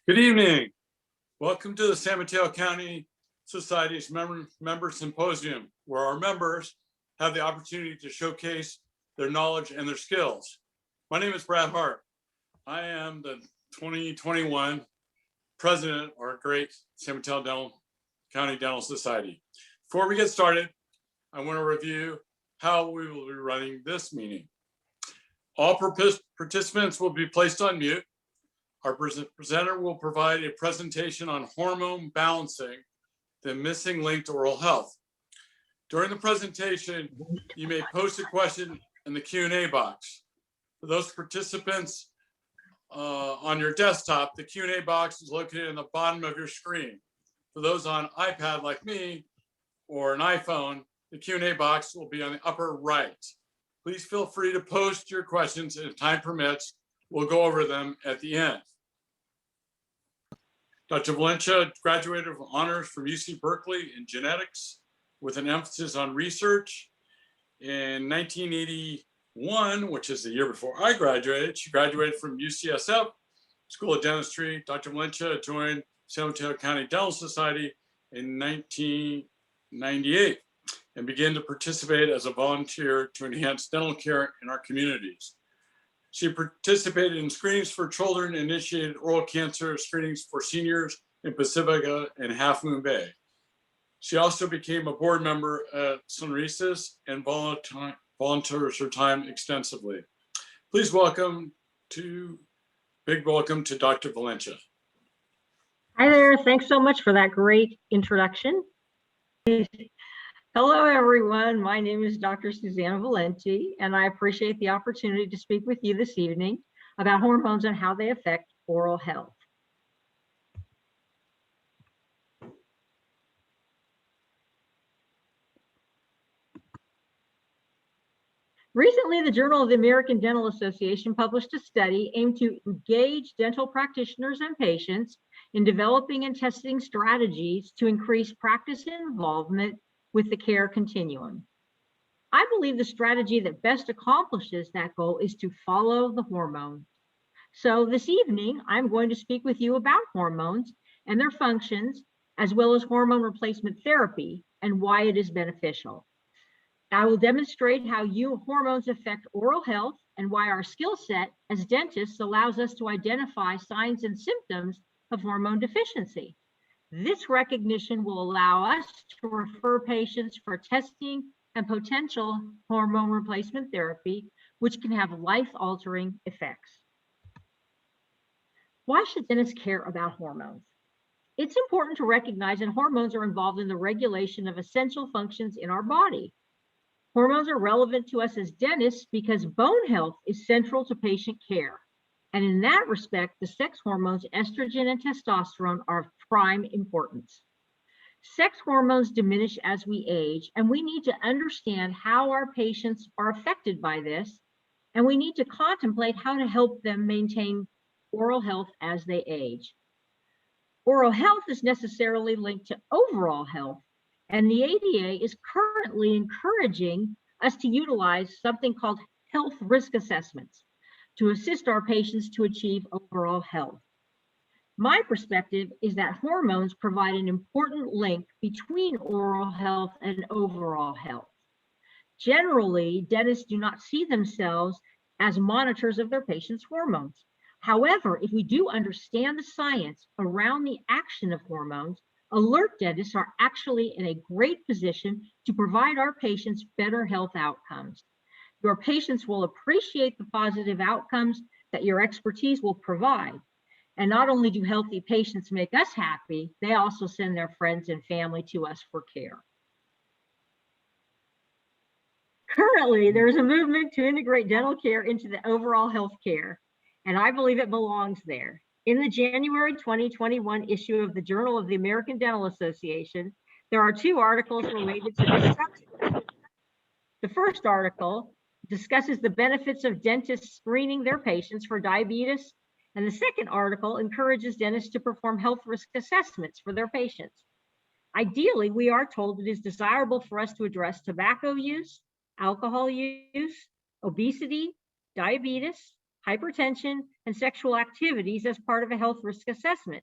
Good evening. Welcome to the San Mateo County Society's Member Symposium, where our members have the opportunity to showcase their knowledge and their skills. My name is Brad Hart. I am the 2021 president of our great San Mateo County Dental Society. Before we get started, I want to review how we will be running this meeting. All participants will be placed on mute. Our presenter will provide a presentation on hormone balancing, the missing link to oral health. During the presentation, you may post a question in the Q&A box. For those participants on your desktop, the Q&A box is located in the bottom of your screen. For those on iPad like me or an iPhone, the Q&A box will be on the upper right. Please feel free to post your questions, and if time permits, we'll go over them at the end. Dr. Valente graduated with honors from UC Berkeley in genetics with an emphasis on research. In 1981, which is the year before I graduated, she graduated from UCSF School of Dentistry. Dr. Valente joined San Mateo County Dental Society in 1998 and began to participate as a volunteer to enhance dental care in our communities. She participated in screenings for children, initiated oral cancer screenings for seniors in Pacifica and Half Moon Bay. She also became a board member at Sonrisas and volunteers her time extensively. Please big welcome to Dr. Valente. Hi there, thanks so much for that great introduction. Hello, everyone. My name is Dr. Suzanne Valente, and I appreciate the opportunity to speak with you this evening about hormones and how they affect oral health. Recently, the Journal of the American Dental Association published a study aimed to engage dental practitioners and patients in developing and testing strategies to increase practice involvement with the care continuum. I believe the strategy that best accomplishes that goal is to follow the hormone. So this evening, I'm going to speak with you about hormones and their functions, as well as hormone replacement therapy and why it is beneficial. I will demonstrate how hormones affect oral health and why our skill set as dentists allows us to identify signs and symptoms of hormone deficiency. This recognition will allow us to refer patients for testing and potential hormone replacement therapy, which can have life-altering effects. Why should dentists care about hormones? It's important to recognize that hormones are involved in the regulation of essential functions in our body. Hormones are relevant to us as dentists because bone health is central to patient care. And in that respect, the sex hormones estrogen and testosterone are of prime importance. Sex hormones diminish as we age, and we need to understand how our patients are affected by this, and we need to contemplate how to help them maintain oral health as they age. Oral health is necessarily linked to overall health, and the ADA is currently encouraging us to utilize something called health risk assessments to assist our patients to achieve overall health. My perspective is that hormones provide an important link between oral health and overall health. Generally, dentists do not see themselves as monitors of their patients' hormones. However, if we do understand the science around the action of hormones, alert dentists are actually in a great position to provide our patients better health outcomes. Your patients will appreciate the positive outcomes that your expertise will provide. And not only do healthy patients make us happy, they also send their friends and family to us for care. Currently, there is a movement to integrate dental care into the overall health care, and I believe it belongs there. In the January 2021 issue of the Journal of the American Dental Association, there are two articles related to this subject. The first article discusses the benefits of dentists screening their patients for diabetes, and the second article encourages dentists to perform health risk assessments for their patients. Ideally, we are told it is desirable for us to address tobacco use, alcohol use, obesity, diabetes, hypertension, and sexual activities as part of a health risk assessment.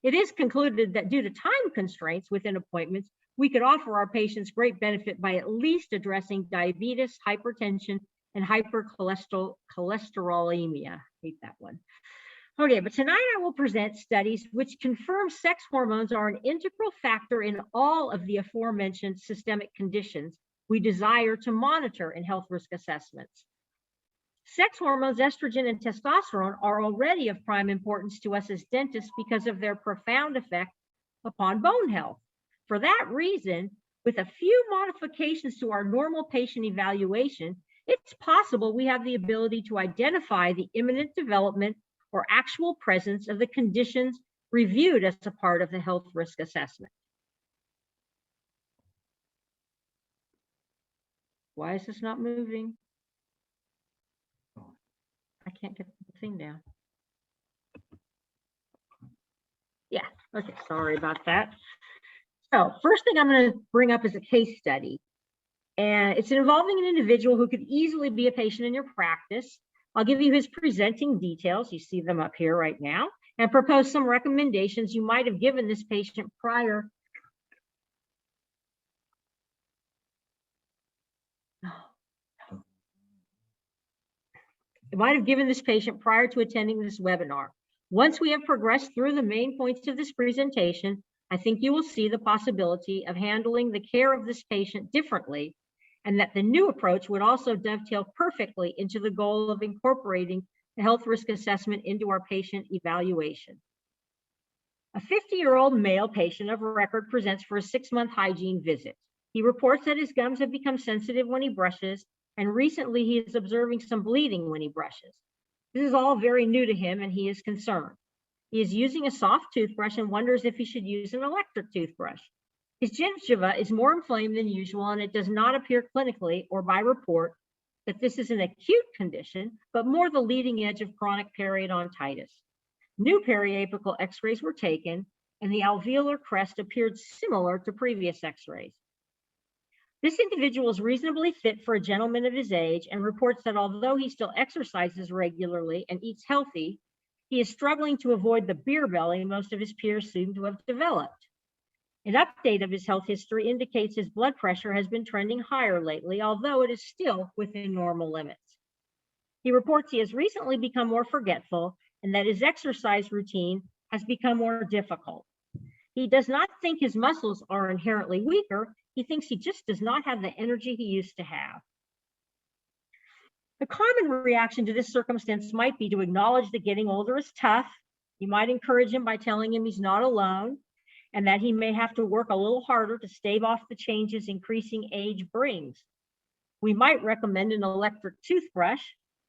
It is concluded that due to time constraints within appointments, we could offer our patients great benefit by at least addressing diabetes, hypertension, and hypercholesterolemia. I hate that one. Okay, but tonight I will present studies which confirm sex hormones are an integral factor in all of the aforementioned systemic conditions we desire to monitor in health risk assessments. Sex hormones, estrogen and testosterone, are already of prime importance to us as dentists because of their profound effect upon bone health. For that reason, with a few modifications to our normal patient evaluation, it's possible we have the ability to identify the imminent development or actual presence of the conditions reviewed as a part of the health risk assessment. Why is this not moving? I can't get the thing down. Yeah, okay, sorry about that. So first thing I'm going to bring up is a case study. And it's involving an individual who could easily be a patient in your practice. I'll give you his presenting details. You see them up here right now, and propose some recommendations you might have given this patient prior. You might have given this patient prior to attending this webinar. Once we have progressed through the main points of this presentation, I think you will see the possibility of handling the care of this patient differently, and that the new approach would also dovetail perfectly into the goal of incorporating the health risk assessment into our patient evaluation. A 50-year-old male patient of record presents for a 6-month hygiene visit. He reports that his gums have become sensitive when he brushes, and recently he is observing some bleeding when he brushes. This is all very new to him, and he is concerned. He is using a soft toothbrush and wonders if he should use an electric toothbrush. His gingiva is more inflamed than usual, and it does not appear clinically or by report that this is an acute condition, but more the leading edge of chronic periodontitis. New periapical X-rays were taken, and the alveolar crest appeared similar to previous X-rays. This individual is reasonably fit for a gentleman of his age and reports that although he still exercises regularly and eats healthy, he is struggling to avoid the beer belly most of his peers seem to have developed. An update of his health history indicates his blood pressure has been trending higher lately, although it is still within normal limits. He reports he has recently become more forgetful and that his exercise routine has become more difficult. He does not think his muscles are inherently weaker. He thinks he just does not have the energy he used to have. The common reaction to this circumstance might be to acknowledge that getting older is tough. You might encourage him by telling him he's not alone and that he may have to work a little harder to stave off the changes increasing age brings. We might recommend an electric toothbrush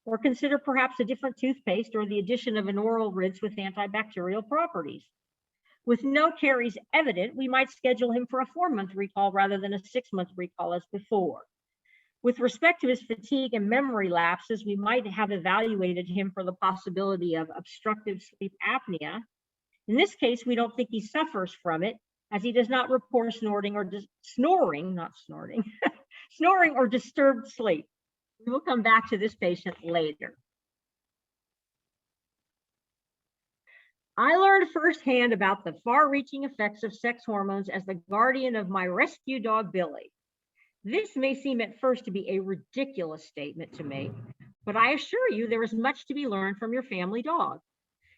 or consider perhaps a different toothpaste or the addition of an oral rinse with antibacterial properties. With no caries evident, we might schedule him for a 4-month recall rather than a 6-month recall as before. With respect to his fatigue and memory lapses, we might have evaluated him for the possibility of obstructive sleep apnea. In this case, we don't think he suffers from it, as he does not report snoring or snoring or disturbed sleep. We will come back to this patient later. I learned firsthand about the far-reaching effects of sex hormones as the guardian of my rescue dog, Billy. This may seem at first to be a ridiculous statement to make, but I assure you there is much to be learned from your family dog.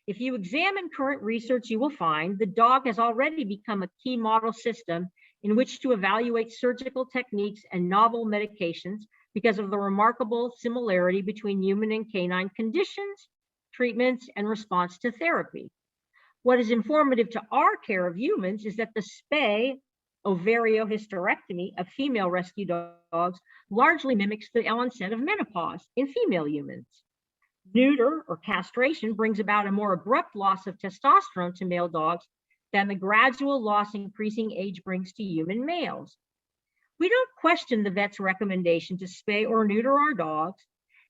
If you examine current research, you will find the dog has already become a key model system in which to evaluate surgical techniques and novel medications because of the remarkable similarity between human and canine conditions, treatments, and response to therapy. What is informative to our care of humans is that the spay ovariohysterectomy of female rescue dogs largely mimics the onset of menopause in female humans. Neuter or castration brings about a more abrupt loss of testosterone to male dogs than the gradual loss increasing age brings to human males. We don't question the vet's recommendation to spay or neuter our dogs,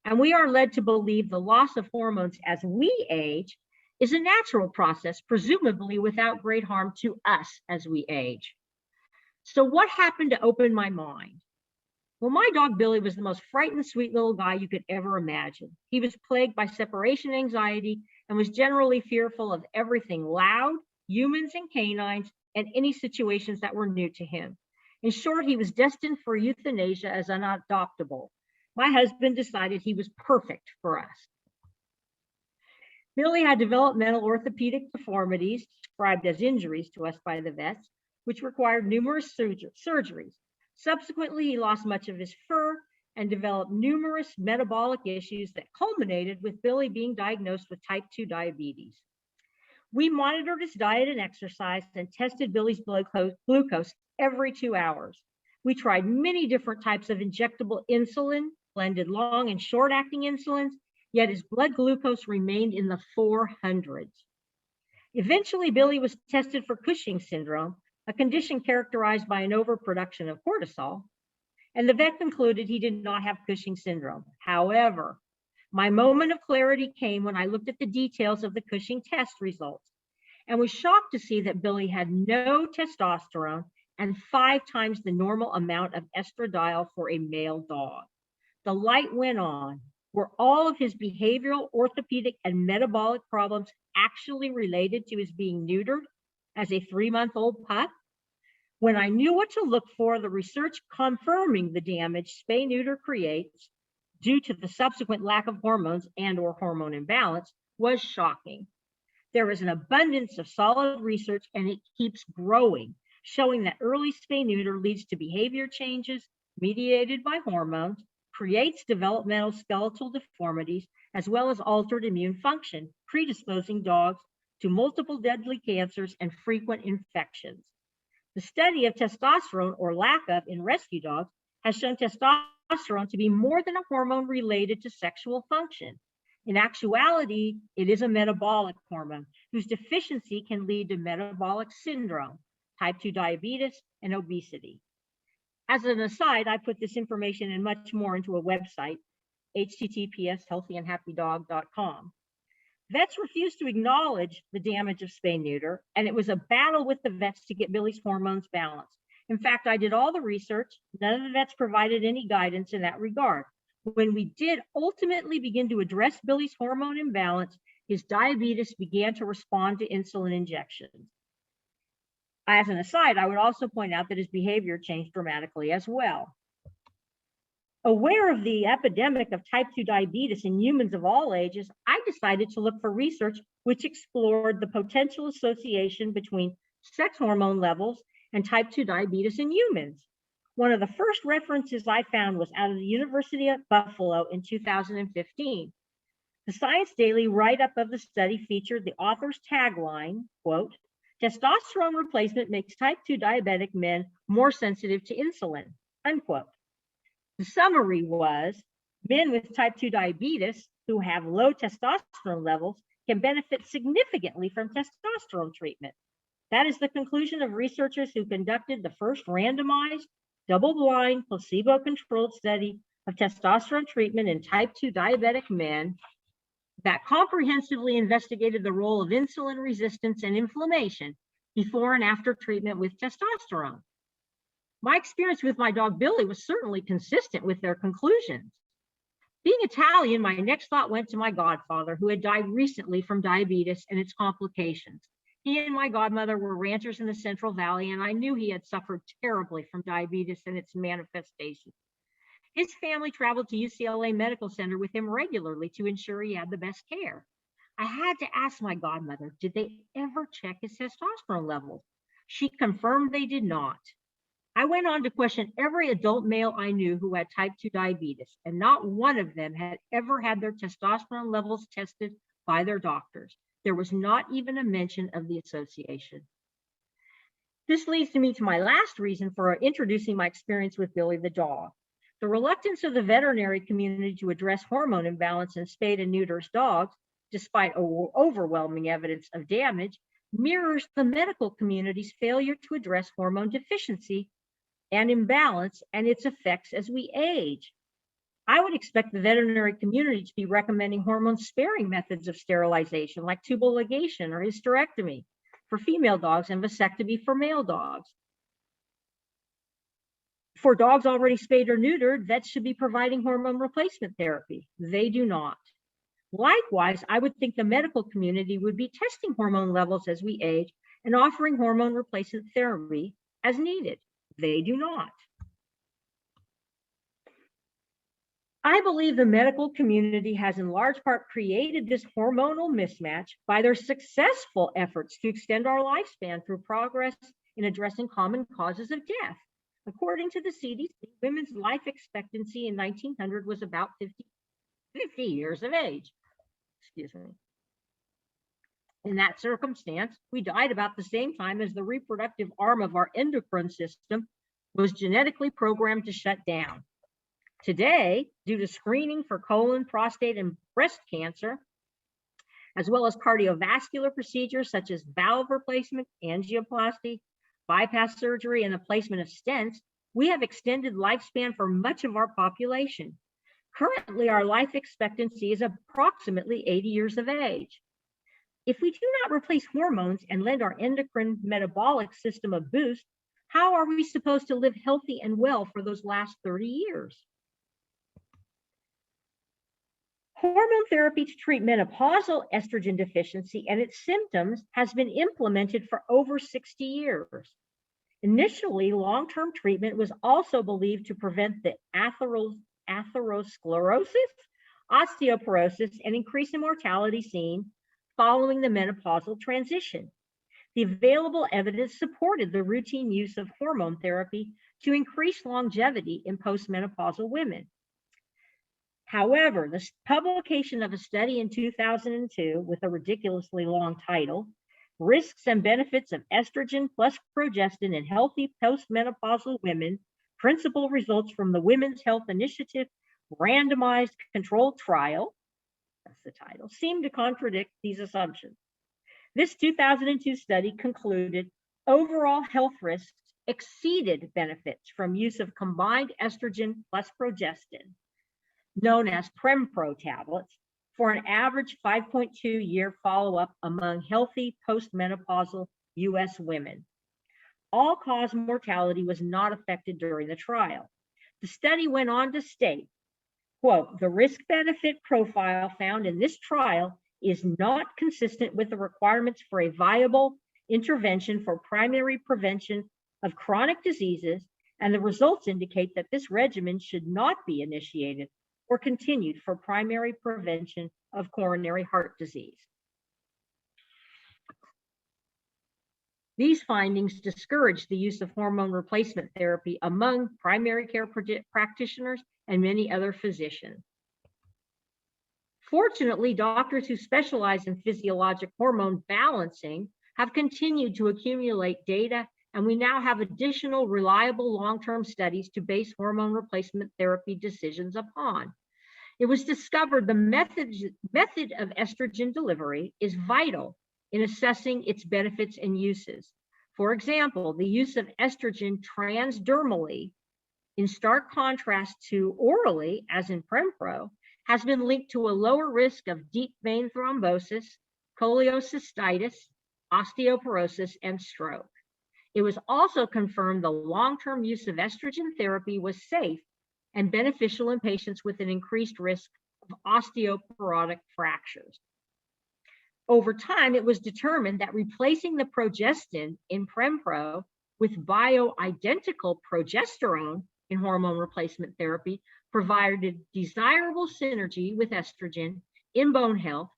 and we are led to believe the loss of hormones as we age is a natural process, presumably without great harm to us as we age. So what happened to open my mind? Well, my dog Billy was the most frightened, sweet little guy you could ever imagine. He was plagued by separation anxiety and was generally fearful of everything loud, humans and canines, and any situations that were new to him. In short, he was destined for euthanasia as unadoptable. My husband decided he was perfect for us. Billy had developmental orthopedic deformities, described as injuries to us by the vets, which required numerous surgeries. Subsequently, he lost much of his fur and developed numerous metabolic issues that culminated with Billy being diagnosed with type 2 diabetes. We monitored his diet and exercise and tested Billy's glucose every 2 hours. We tried many different types of injectable insulin, blended long and short-acting insulins, yet his blood glucose remained in the 400s. Eventually, Billy was tested for Cushing syndrome, a condition characterized by an overproduction of cortisol, and the vet concluded he did not have Cushing syndrome. However, my moment of clarity came when I looked at the details of the Cushing test results and was shocked to see that Billy had no testosterone and 5 times the normal amount of estradiol for a male dog. The light went on. Were all of his behavioral, orthopedic, and metabolic problems actually related to his being neutered as a 3-month-old pup? When I knew what to look for, the research confirming the damage spay-neuter creates due to the subsequent lack of hormones and/or hormone imbalance was shocking. There is an abundance of solid research, and it keeps growing, showing that early spay-neuter leads to behavior changes mediated by hormones, creates developmental skeletal deformities, as well as altered immune function, predisposing dogs to multiple deadly cancers and frequent infections. The study of testosterone, or lack of, in rescue dogs has shown testosterone to be more than a hormone related to sexual function. In actuality, it is a metabolic hormone whose deficiency can lead to metabolic syndrome, type 2 diabetes, and obesity. As an aside, I put this information and much more into a website, https://healthyandhappydog.com. Vets refused to acknowledge the damage of spay-neuter, and it was a battle with the vets to get Billy's hormones balanced. In fact, I did all the research. None of the vets provided any guidance in that regard. When we did ultimately begin to address Billy's hormone imbalance, his diabetes began to respond to insulin injections. As an aside, I would also point out that his behavior changed dramatically as well. Aware of the epidemic of type 2 diabetes in humans of all ages, I decided to look for research which explored the potential association between sex hormone levels and type 2 diabetes in humans. One of the first references I found was out of the University of Buffalo in 2015. The Science Daily write-up of the study featured the author's tagline, quote, "Testosterone replacement makes type 2 diabetic men more sensitive to insulin," unquote. The summary was, men with type 2 diabetes who have low testosterone levels can benefit significantly from testosterone treatment. That is the conclusion of researchers who conducted the first randomized, double-blind, placebo-controlled study of testosterone treatment in type 2 diabetic men that comprehensively investigated the role of insulin resistance and inflammation before and after treatment with testosterone. My experience with my dog Billy was certainly consistent with their conclusions. Being Italian, my next thought went to my godfather, who had died recently from diabetes and its complications. He and my godmother were ranchers in the Central Valley, and I knew he had suffered terribly from diabetes and its manifestations. His family traveled to UCLA Medical Center with him regularly to ensure he had the best care. I had to ask my godmother, did they ever check his testosterone levels? She confirmed they did not. I went on to question every adult male I knew who had type 2 diabetes, and not one of them had ever had their testosterone levels tested by their doctors. There was not even a mention of the association. This leads me to my last reason for introducing my experience with Billy the dog. The reluctance of the veterinary community to address hormone imbalance in spayed and neuter dogs, despite overwhelming evidence of damage, mirrors the medical community's failure to address hormone deficiency and imbalance and its effects as we age. I would expect the veterinary community to be recommending hormone-sparing methods of sterilization like tubal ligation or hysterectomy for female dogs and vasectomy for male dogs. For dogs already spayed or neutered, vets should be providing hormone replacement therapy. They do not. Likewise, I would think the medical community would be testing hormone levels as we age and offering hormone replacement therapy as needed. They do not. I believe the medical community has in large part created this hormonal mismatch by their successful efforts to extend our lifespan through progress in addressing common causes of death. According to the CDC, women's life expectancy in 1900 was about 50 years of age. Excuse me. In that circumstance, we died about the same time as the reproductive arm of our endocrine system was genetically programmed to shut down. Today, due to screening for colon, prostate, and breast cancer, as well as cardiovascular procedures such as valve replacement, angioplasty, bypass surgery, and the placement of stents, we have extended lifespan for much of our population. Currently, our life expectancy is approximately 80 years of age. If we do not replace hormones and lend our endocrine metabolic system a boost, how are we supposed to live healthy and well for those last 30 years? Hormone therapy to treat menopausal estrogen deficiency and its symptoms has been implemented for over 60 years. Initially, long-term treatment was also believed to prevent the atherosclerosis, osteoporosis, and increase in mortality seen following the menopausal transition. The available evidence supported the routine use of hormone therapy to increase longevity in postmenopausal women. However, the publication of a study in 2002 with a ridiculously long title, Risks and Benefits of Estrogen plus Progestin in Healthy Postmenopausal Women, Principal Results from the Women's Health Initiative Randomized Controlled Trial, that's the title, seemed to contradict these assumptions. This 2002 study concluded overall health risks exceeded benefits from use of combined estrogen plus progestin, known as Prempro tablets, for an average 5.2-year follow-up among healthy postmenopausal U.S. women. All-cause mortality was not affected during the trial. The study went on to state, quote, the risk-benefit profile found in this trial is not consistent with the requirements for a viable intervention for primary prevention of chronic diseases, and the results indicate that this regimen should not be initiated or continued for primary prevention of coronary heart disease. These findings discourage the use of hormone replacement therapy among primary care practitioners and many other physicians. Fortunately, doctors who specialize in physiologic hormone balancing have continued to accumulate data, and we now have additional reliable long-term studies to base hormone replacement therapy decisions upon. It was discovered the method of estrogen delivery is vital in assessing its benefits and uses. For example, the use of estrogen transdermally, in stark contrast to orally, as in Prempro, has been linked to a lower risk of deep vein thrombosis, cholecystitis, osteoporosis, and stroke. It was also confirmed the long-term use of estrogen therapy was safe and beneficial in patients with an increased risk of osteoporotic fractures. Over time, it was determined that replacing the progestin in Prempro with bioidentical progesterone in hormone replacement therapy provided desirable synergy with estrogen in bone health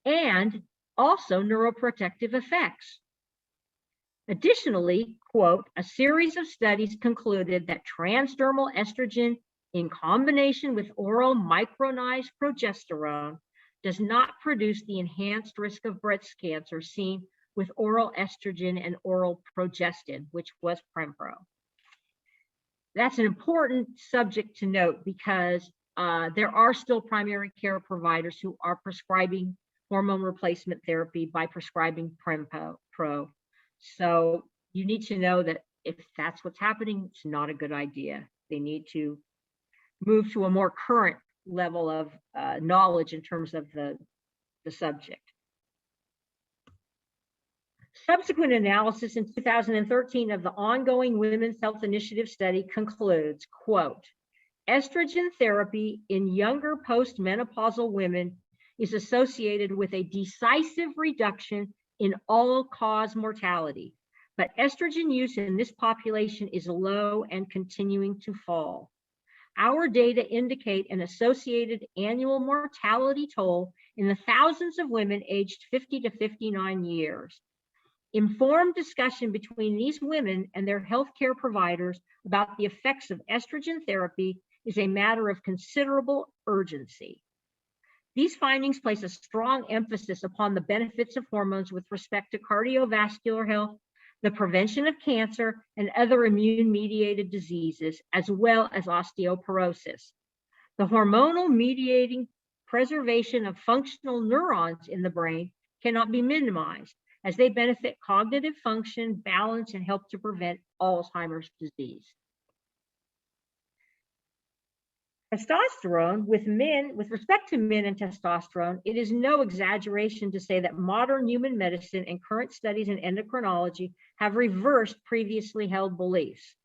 and also neuroprotective effects. Additionally, quote, a series of studies concluded that transdermal estrogen in combination with oral micronized progesterone does not produce the enhanced risk of breast cancer seen with oral estrogen and oral progestin, which was Prempro. That's an important subject to note because there are still primary care providers who are prescribing hormone replacement therapy by prescribing Prempro. So you need to know that if that's what's happening, it's not a good idea. They need to move to a more current level of knowledge in terms of the subject. Subsequent analysis in 2013 of the ongoing Women's Health Initiative study concludes, quote, estrogen therapy in younger postmenopausal women is associated with a decisive reduction in all-cause mortality, but estrogen use in this population is low and continuing to fall. Our data indicate an associated annual mortality toll in the thousands of women aged 50 to 59 years. Informed discussion between these women and their healthcare providers about the effects of estrogen therapy is a matter of considerable urgency. These findings place a strong emphasis upon the benefits of hormones with respect to cardiovascular health, the prevention of cancer, and other immune-mediated diseases, as well as osteoporosis. The hormonal mediating preservation of functional neurons in the brain cannot be minimized, as they benefit cognitive function, balance, and help to prevent Alzheimer's disease. Testosterone with respect to men and testosterone, it is no exaggeration to say that modern human medicine and current studies in endocrinology have reversed previously held beliefs.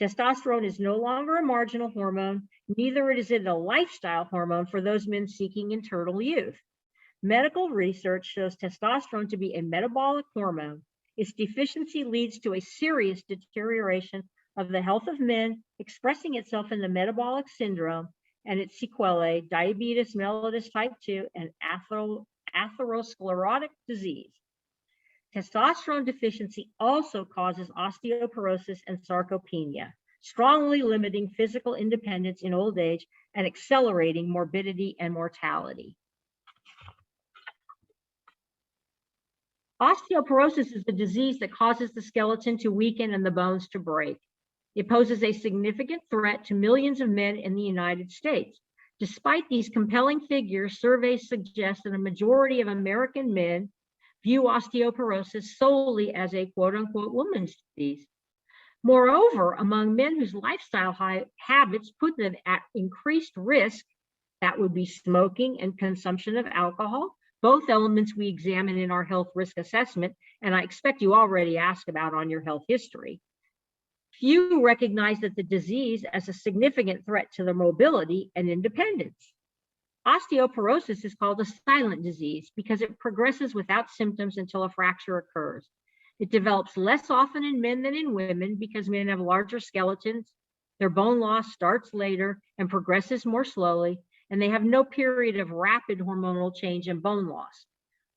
Testosterone is no longer a marginal hormone, neither is it a lifestyle hormone for those men seeking eternal youth. Medical research shows testosterone to be a metabolic hormone. Its deficiency leads to a serious deterioration of the health of men, expressing itself in the metabolic syndrome and its sequelae, diabetes mellitus type 2, and atherosclerotic disease. Testosterone deficiency also causes osteoporosis and sarcopenia, strongly limiting physical independence in old age and accelerating morbidity and mortality. Osteoporosis is a disease that causes the skeleton to weaken and the bones to break. It poses a significant threat to millions of men in the United States. Despite these compelling figures, surveys suggest that a majority of American men view osteoporosis solely as a quote-unquote woman's disease. Moreover, among men whose lifestyle habits put them at increased risk, that would be smoking and consumption of alcohol, both elements we examine in our health risk assessment, and I expect you already asked about on your health history. Few recognize that the disease as a significant threat to their mobility and independence. Osteoporosis is called a silent disease because it progresses without symptoms until a fracture occurs. It develops less often in men than in women because men have larger skeletons, their bone loss starts later and progresses more slowly, and they have no period of rapid hormonal change and bone loss.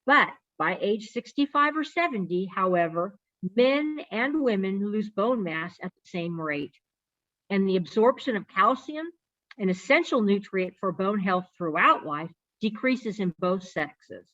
But by age 65 or 70, however, men and women lose bone mass at the same rate, and the absorption of calcium, an essential nutrient for bone health throughout life, decreases in both sexes.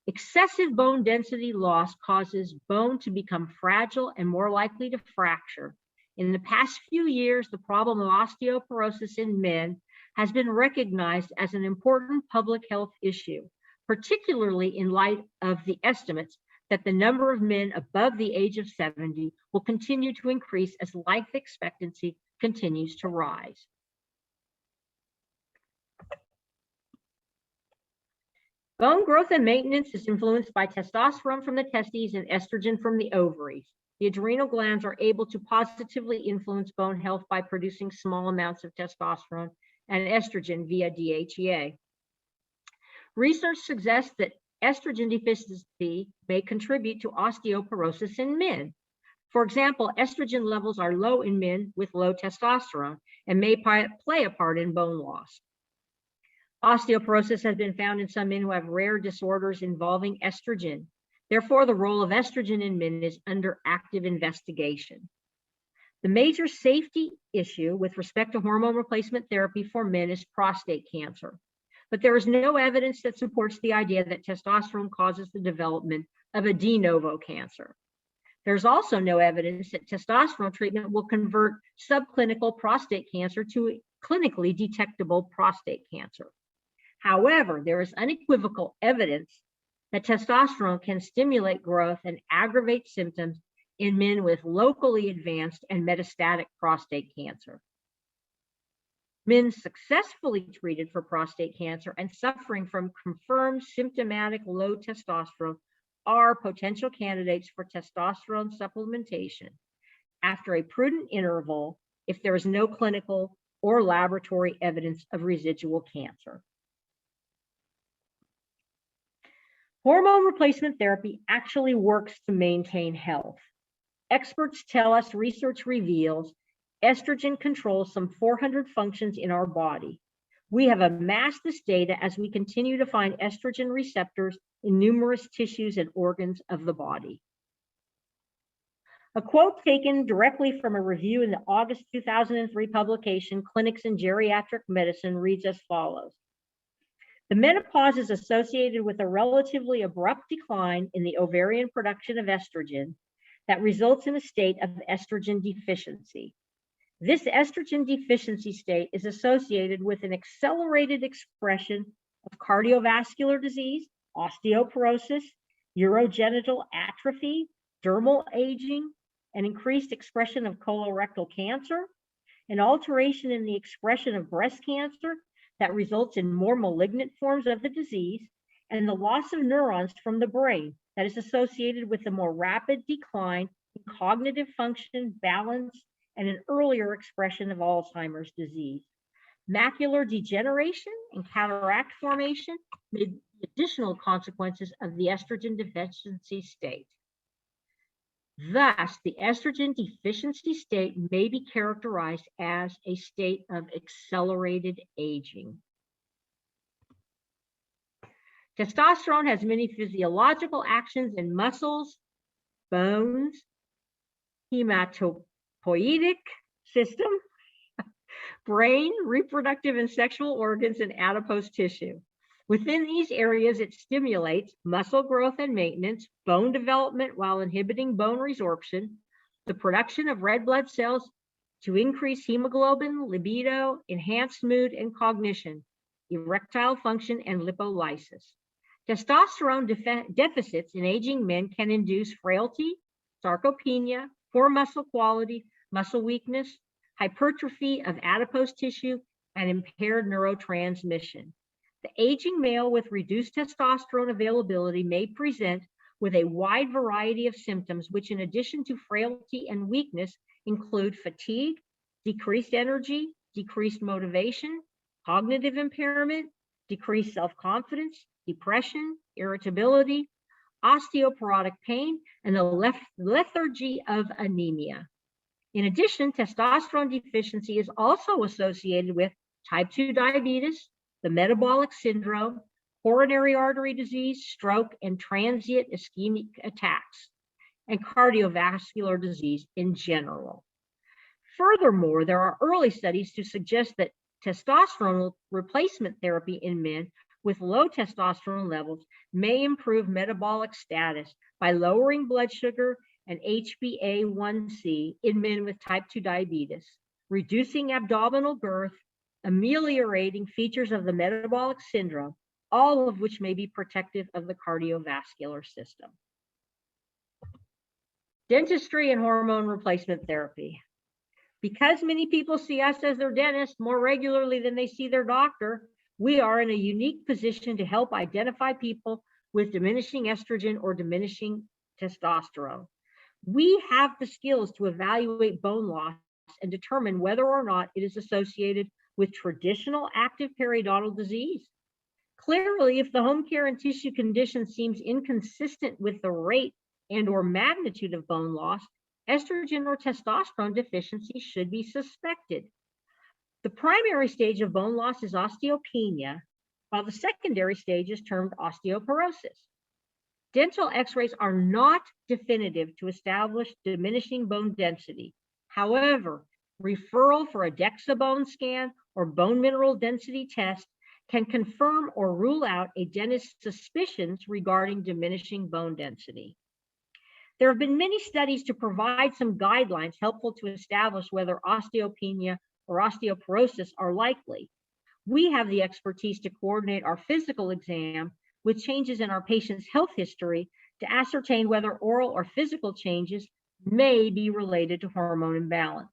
Excessive bone density loss causes bone to become fragile and more likely to fracture. In the past few years, the problem of osteoporosis in men has been recognized as an important public health issue, particularly in light of the estimates that the number of men above the age of 70 will continue to increase as life expectancy continues to rise. Bone growth and maintenance is influenced by testosterone from the testes and estrogen from the ovaries. The adrenal glands are able to positively influence bone health by producing small amounts of testosterone and estrogen via DHEA. Research suggests that estrogen deficiency may contribute to osteoporosis in men. For example, estrogen levels are low in men with low testosterone and may play a part in bone loss. Osteoporosis has been found in some men who have rare disorders involving estrogen. Therefore, the role of estrogen in men is under active investigation. The major safety issue with respect to hormone replacement therapy for men is prostate cancer. But there is no evidence that supports the idea that testosterone causes the development of a de novo cancer. There's also no evidence that testosterone treatment will convert subclinical prostate cancer to clinically detectable prostate cancer. However, there is unequivocal evidence that testosterone can stimulate growth and aggravate symptoms in men with locally advanced and metastatic prostate cancer. Men successfully treated for prostate cancer and suffering from confirmed symptomatic low testosterone are potential candidates for testosterone supplementation after a prudent interval if there is no clinical or laboratory evidence of residual cancer. Hormone replacement therapy actually works to maintain health. Experts tell us research reveals estrogen controls some 400 functions in our body. We have amassed this data as we continue to find estrogen receptors in numerous tissues and organs of the body. A quote taken directly from a review in the August 2003 publication, Clinics in Geriatric Medicine, reads as follows. The menopause is associated with a relatively abrupt decline in the ovarian production of estrogen that results in a state of estrogen deficiency. This estrogen deficiency state is associated with an accelerated expression of cardiovascular disease, osteoporosis, urogenital atrophy, dermal aging, an increased expression of colorectal cancer, an alteration in the expression of breast cancer that results in more malignant forms of the disease, and the loss of neurons from the brain that is associated with a more rapid decline in cognitive function, balance, and an earlier expression of Alzheimer's disease. Macular degeneration and cataract formation may be additional consequences of the estrogen deficiency state. Thus, the estrogen deficiency state may be characterized as a state of accelerated aging. Testosterone has many physiological actions in muscles, bones, hematopoietic system, brain, reproductive and sexual organs, and adipose tissue. Within these areas, it stimulates muscle growth and maintenance, bone development while inhibiting bone resorption, the production of red blood cells to increase hemoglobin, libido, enhance mood and cognition, erectile function, and lipolysis. Testosterone deficits in aging men can induce frailty, sarcopenia, poor muscle quality, muscle weakness, hypertrophy of adipose tissue, and impaired neurotransmission. The aging male with reduced testosterone availability may present with a wide variety of symptoms, which in addition to frailty and weakness include fatigue, decreased energy, decreased motivation, cognitive impairment, decreased self-confidence, depression, irritability, osteoporotic pain, and the lethargy of anemia. In addition, testosterone deficiency is also associated with type 2 diabetes, the metabolic syndrome, coronary artery disease, stroke, and transient ischemic attacks, and cardiovascular disease in general. Furthermore, there are early studies to suggest that testosterone replacement therapy in men with low testosterone levels may improve metabolic status by lowering blood sugar and HbA1c in men with type 2 diabetes, reducing abdominal girth, ameliorating features of the metabolic syndrome, all of which may be protective of the cardiovascular system. Dentistry and hormone replacement therapy. Because many people see us as their dentist more regularly than they see their doctor, we are in a unique position to help identify people with diminishing estrogen or diminishing testosterone. We have the skills to evaluate bone loss and determine whether or not it is associated with traditional active periodontal disease. Clearly, if the home care and tissue condition seems inconsistent with the rate and or magnitude of bone loss, estrogen or testosterone deficiency should be suspected. The primary stage of bone loss is osteopenia, while the secondary stage is termed osteoporosis. Dental X-rays are not definitive to establish diminishing bone density. However, referral for a DEXA bone scan or bone mineral density test can confirm or rule out a dentist's suspicions regarding diminishing bone density. There have been many studies to provide some guidelines helpful to establish whether osteopenia or osteoporosis are likely. We have the expertise to coordinate our physical exam with changes in our patient's health history to ascertain whether oral or physical changes may be related to hormone imbalance.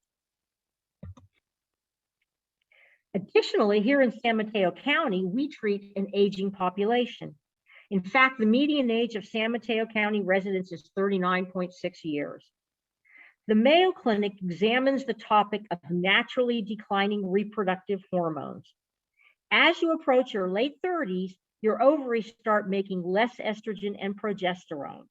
Additionally, here in San Mateo County, we treat an aging population. In fact, the median age of San Mateo County residents is 39.6 years. The Mayo Clinic examines the topic of naturally declining reproductive hormones. As you approach your late 30s, your ovaries start making less estrogen and progesterone.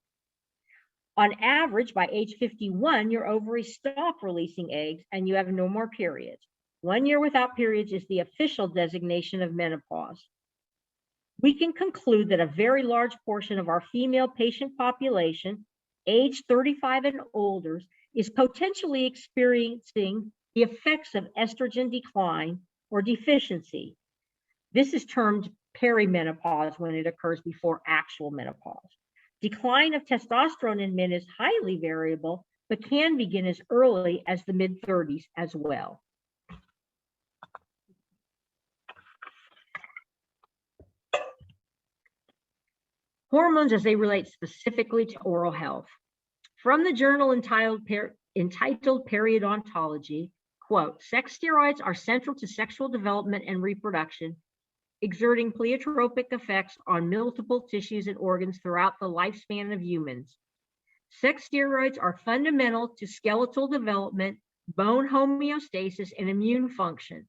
On average, by age 51, your ovaries stop releasing eggs and you have no more periods. 1 year without periods is the official designation of menopause. We can conclude that a very large portion of our female patient population, age 35 and older, is potentially experiencing the effects of estrogen decline or deficiency. This is termed perimenopause when it occurs before actual menopause. Decline of testosterone in men is highly variable, but can begin as early as the mid-30s as well. Hormones as they relate specifically to oral health. From the journal entitled Periodontology, quote, sex steroids are central to sexual development and reproduction, exerting pleiotropic effects on multiple tissues and organs throughout the lifespan of humans. Sex steroids are fundamental to skeletal development, bone homeostasis, and immune function.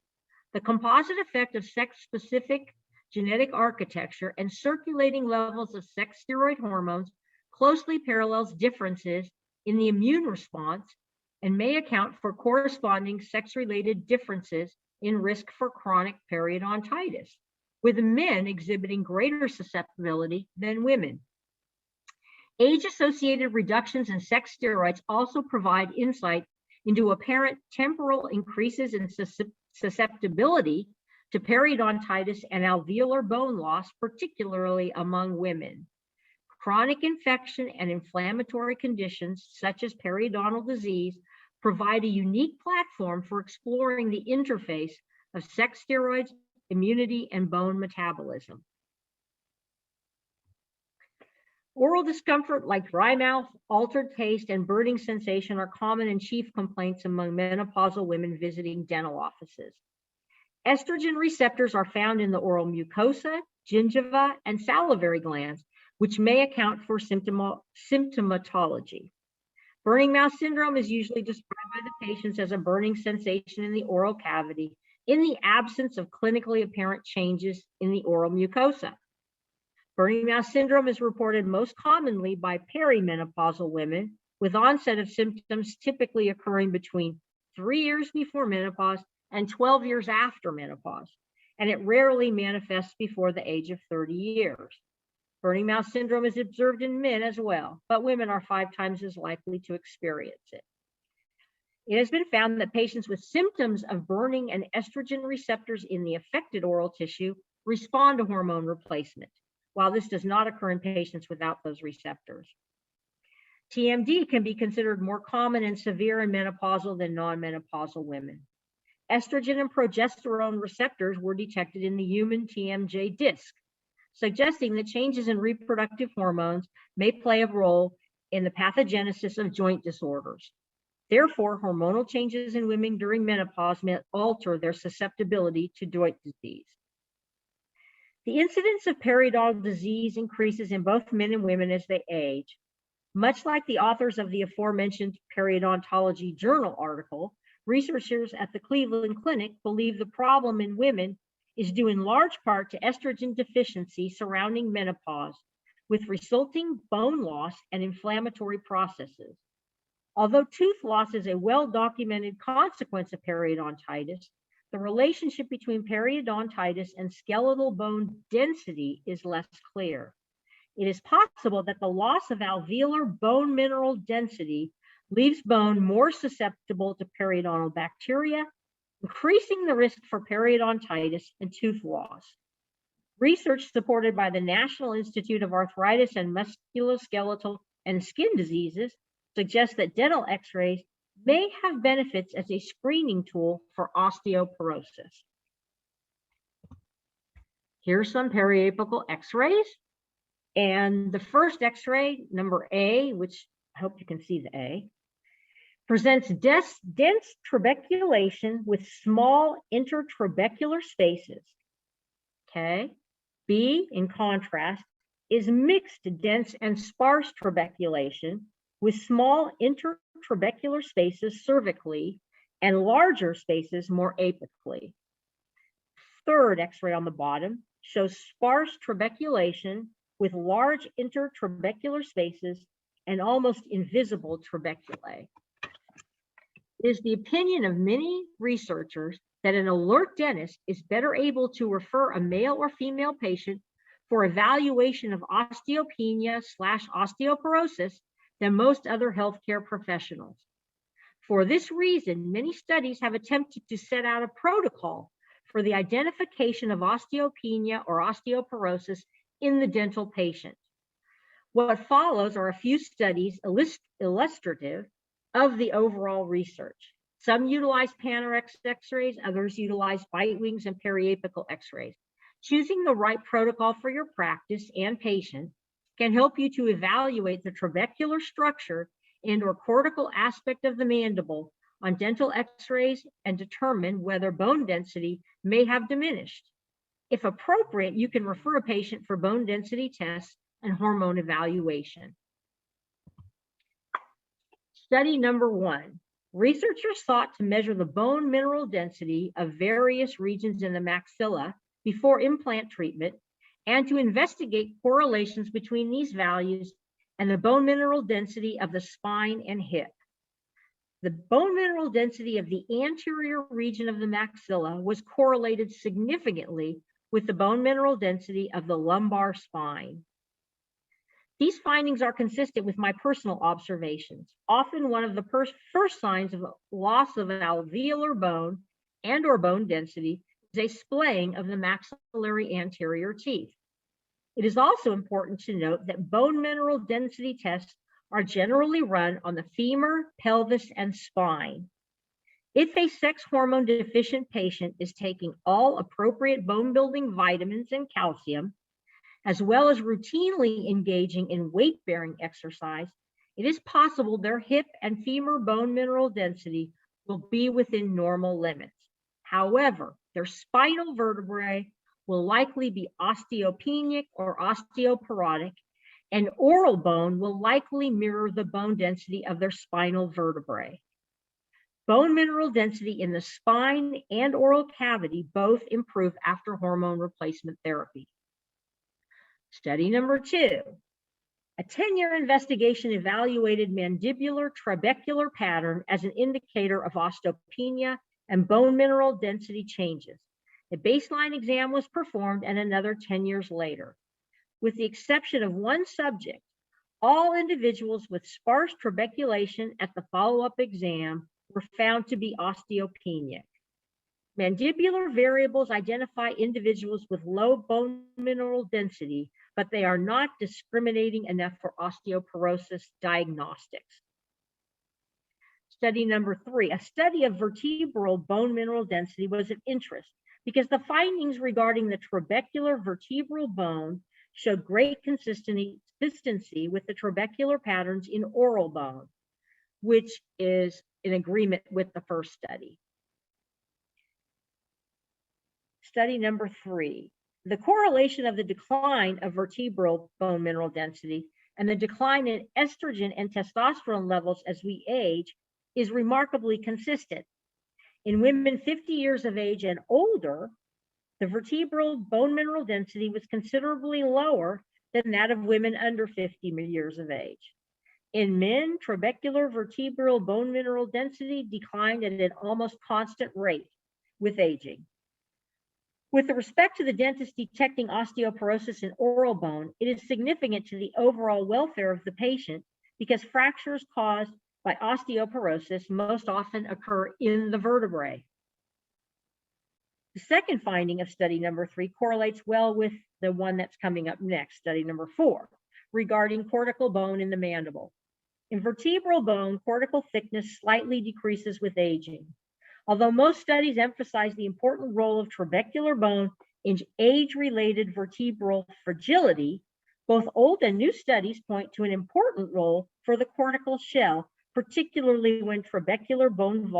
The composite effect of sex-specific genetic architecture and circulating levels of sex steroid hormones closely parallels differences in the immune response and may account for corresponding sex-related differences in risk for chronic periodontitis, with men exhibiting greater susceptibility than women. Age-associated reductions in sex steroids also provide insight into apparent temporal increases in susceptibility to periodontitis and alveolar bone loss, particularly among women. Chronic infection and inflammatory conditions, such as periodontal disease, provide a unique platform for exploring the interface of sex steroids, immunity, and bone metabolism. Oral discomfort like dry mouth, altered taste, and burning sensation are common and chief complaints among menopausal women visiting dental offices. Estrogen receptors are found in the oral mucosa, gingiva, and salivary glands, which may account for symptomatology. Burning mouth syndrome is usually described by the patients as a burning sensation in the oral cavity in the absence of clinically apparent changes in the oral mucosa. Burning mouth syndrome is reported most commonly by perimenopausal women, with onset of symptoms typically occurring between 3 years before menopause and 12 years after menopause, and it rarely manifests before the age of 30 years. Burning mouth syndrome is observed in men as well, but women are 5 times as likely to experience it. It has been found that patients with symptoms of burning and estrogen receptors in the affected oral tissue respond to hormone replacement, while this does not occur in patients without those receptors. TMD can be considered more common and severe in menopausal than non-menopausal women. Estrogen and progesterone receptors were detected in the human TMJ disc, suggesting that changes in reproductive hormones may play a role in the pathogenesis of joint disorders. Therefore, hormonal changes in women during menopause may alter their susceptibility to joint disease. The incidence of periodontal disease increases in both men and women as they age. Much like the authors of the aforementioned Periodontology Journal article, researchers at the Cleveland Clinic believe the problem in women is due in large part to estrogen deficiency surrounding menopause, with resulting bone loss and inflammatory processes. Although tooth loss is a well-documented consequence of periodontitis, the relationship between periodontitis and skeletal bone density is less clear. It is possible that the loss of alveolar bone mineral density leaves bone more susceptible to periodontal bacteria, increasing the risk for periodontitis and tooth loss. Research supported by the National Institute of Arthritis and Musculoskeletal and Skin Diseases suggests that dental X-rays may have benefits as a screening tool for osteoporosis. Here's some periapical X-rays. And the first X-ray, number A, which I hope you can see the A, presents dense trabeculation with small intertrabecular spaces. Okay. B, in contrast, is mixed dense and sparse trabeculation with small intertrabecular spaces cervically and larger spaces more apically. Third X-ray on the bottom shows sparse trabeculation with large intertrabecular spaces and almost invisible trabeculae. It is the opinion of many researchers that an alert dentist is better able to refer a male or female patient for evaluation of osteopenia/osteoporosis than most other healthcare professionals. For this reason, many studies have attempted to set out a protocol for the identification of osteopenia or osteoporosis in the dental patient. What follows are a few studies illustrative of the overall research. Some utilize Panorex X-rays, others utilize bite wings and periapical X-rays. Choosing the right protocol for your practice and patient can help you to evaluate the trabecular structure and/or cortical aspect of the mandible on dental X-rays and determine whether bone density may have diminished. If appropriate, you can refer a patient for bone density tests and hormone evaluation. Study number 1. Researchers sought to measure the bone mineral density of various regions in the maxilla before implant treatment and to investigate correlations between these values and the bone mineral density of the spine and hip. The bone mineral density of the anterior region of the maxilla was correlated significantly with the bone mineral density of the lumbar spine. These findings are consistent with my personal observations. Often one of the first signs of loss of alveolar bone and/or bone density is a splaying of the maxillary anterior teeth. It is also important to note that bone mineral density tests are generally run on the femur, pelvis, and spine. If a sex hormone deficient patient is taking all appropriate bone building vitamins and calcium, as well as routinely engaging in weight-bearing exercise, it is possible their hip and femur bone mineral density will be within normal limits. However, their spinal vertebrae will likely be osteopenic or osteoporotic, and oral bone will likely mirror the bone density of their spinal vertebrae. Bone mineral density in the spine and oral cavity both improve after hormone replacement therapy. Study number 2. A 10-year investigation evaluated mandibular trabecular pattern as an indicator of osteopenia and bone mineral density changes. A baseline exam was performed and another 10 years later. With the exception of one subject, all individuals with sparse trabeculation at the follow-up exam were found to be osteopenic. Mandibular variables identify individuals with low bone mineral density, but they are not discriminating enough for osteoporosis diagnostics. Study number 3, a study of vertebral bone mineral density was of interest because the findings regarding the trabecular vertebral bone showed great consistency with the trabecular patterns in oral bone, which is in agreement with the first study. Study number 3, the correlation of the decline of vertebral bone mineral density and the decline in estrogen and testosterone levels as we age is remarkably consistent. In women 50 years of age and older, the vertebral bone mineral density was considerably lower than that of women under 50 years of age. In men, trabecular vertebral bone mineral density declined at an almost constant rate with aging. With respect to the dentist detecting osteoporosis in oral bone, it is significant to the overall welfare of the patient because fractures caused by osteoporosis most often occur in the vertebrae. The second finding of study number 3 correlates well with the one that's coming up next, study number 4, regarding cortical bone in the mandible. In vertebral bone, cortical thickness slightly decreases with aging. Although most studies emphasize the important role of trabecular bone in age-related vertebral fragility, both old and new studies point to an important role for the cortical shell, particularly when trabecular bone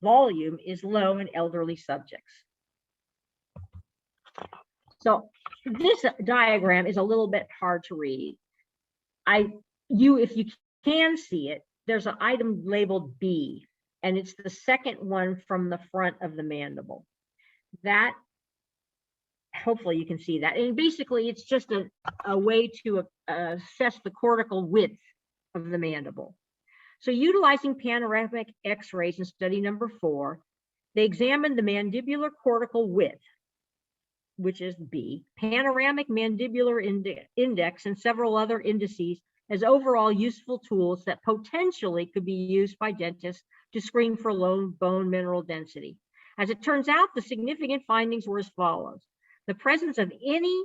volume is low in elderly subjects. So this diagram is a little bit hard to read. If you can see it, there's an item labeled B, and it's the second one from the front of the mandible. That, hopefully you can see that. And basically it's just a way to assess the cortical width of the mandible. So utilizing panoramic X-rays in study number 4, they examined the mandibular cortical width, which is B, panoramic mandibular index, and several other indices as overall useful tools that potentially could be used by dentists to screen for low bone mineral density. As it turns out, the significant findings were as follows. The presence of any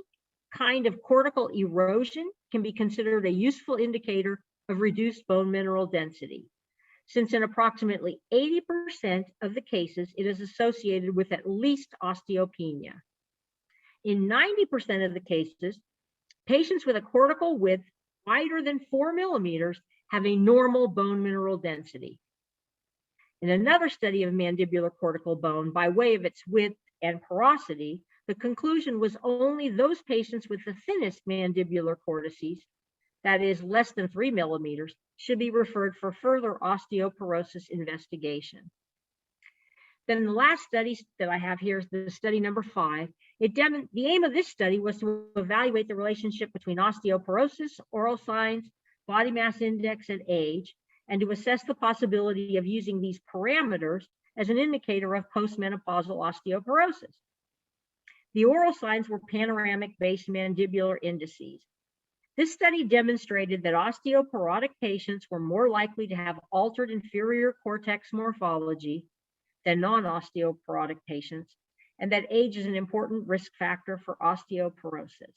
kind of cortical erosion can be considered a useful indicator of reduced bone mineral density, since in approximately 80% of the cases, it is associated with at least osteopenia. In 90% of the cases, patients with a cortical width wider than 4 millimeters have a normal bone mineral density. In another study of mandibular cortical bone, by way of its width and porosity, the conclusion was only those patients with the thinnest mandibular cortices, that is less than 3 millimeters, should be referred for further osteoporosis investigation. Then the last study that I have here is the study number 5. The aim of this study was to evaluate the relationship between osteoporosis, oral signs, body mass index, and age, and to assess the possibility of using these parameters as an indicator of postmenopausal osteoporosis. The oral signs were panoramic-based mandibular indices. This study demonstrated that osteoporotic patients were more likely to have altered inferior cortex morphology than non-osteoporotic patients, and that age is an important risk factor for osteoporosis.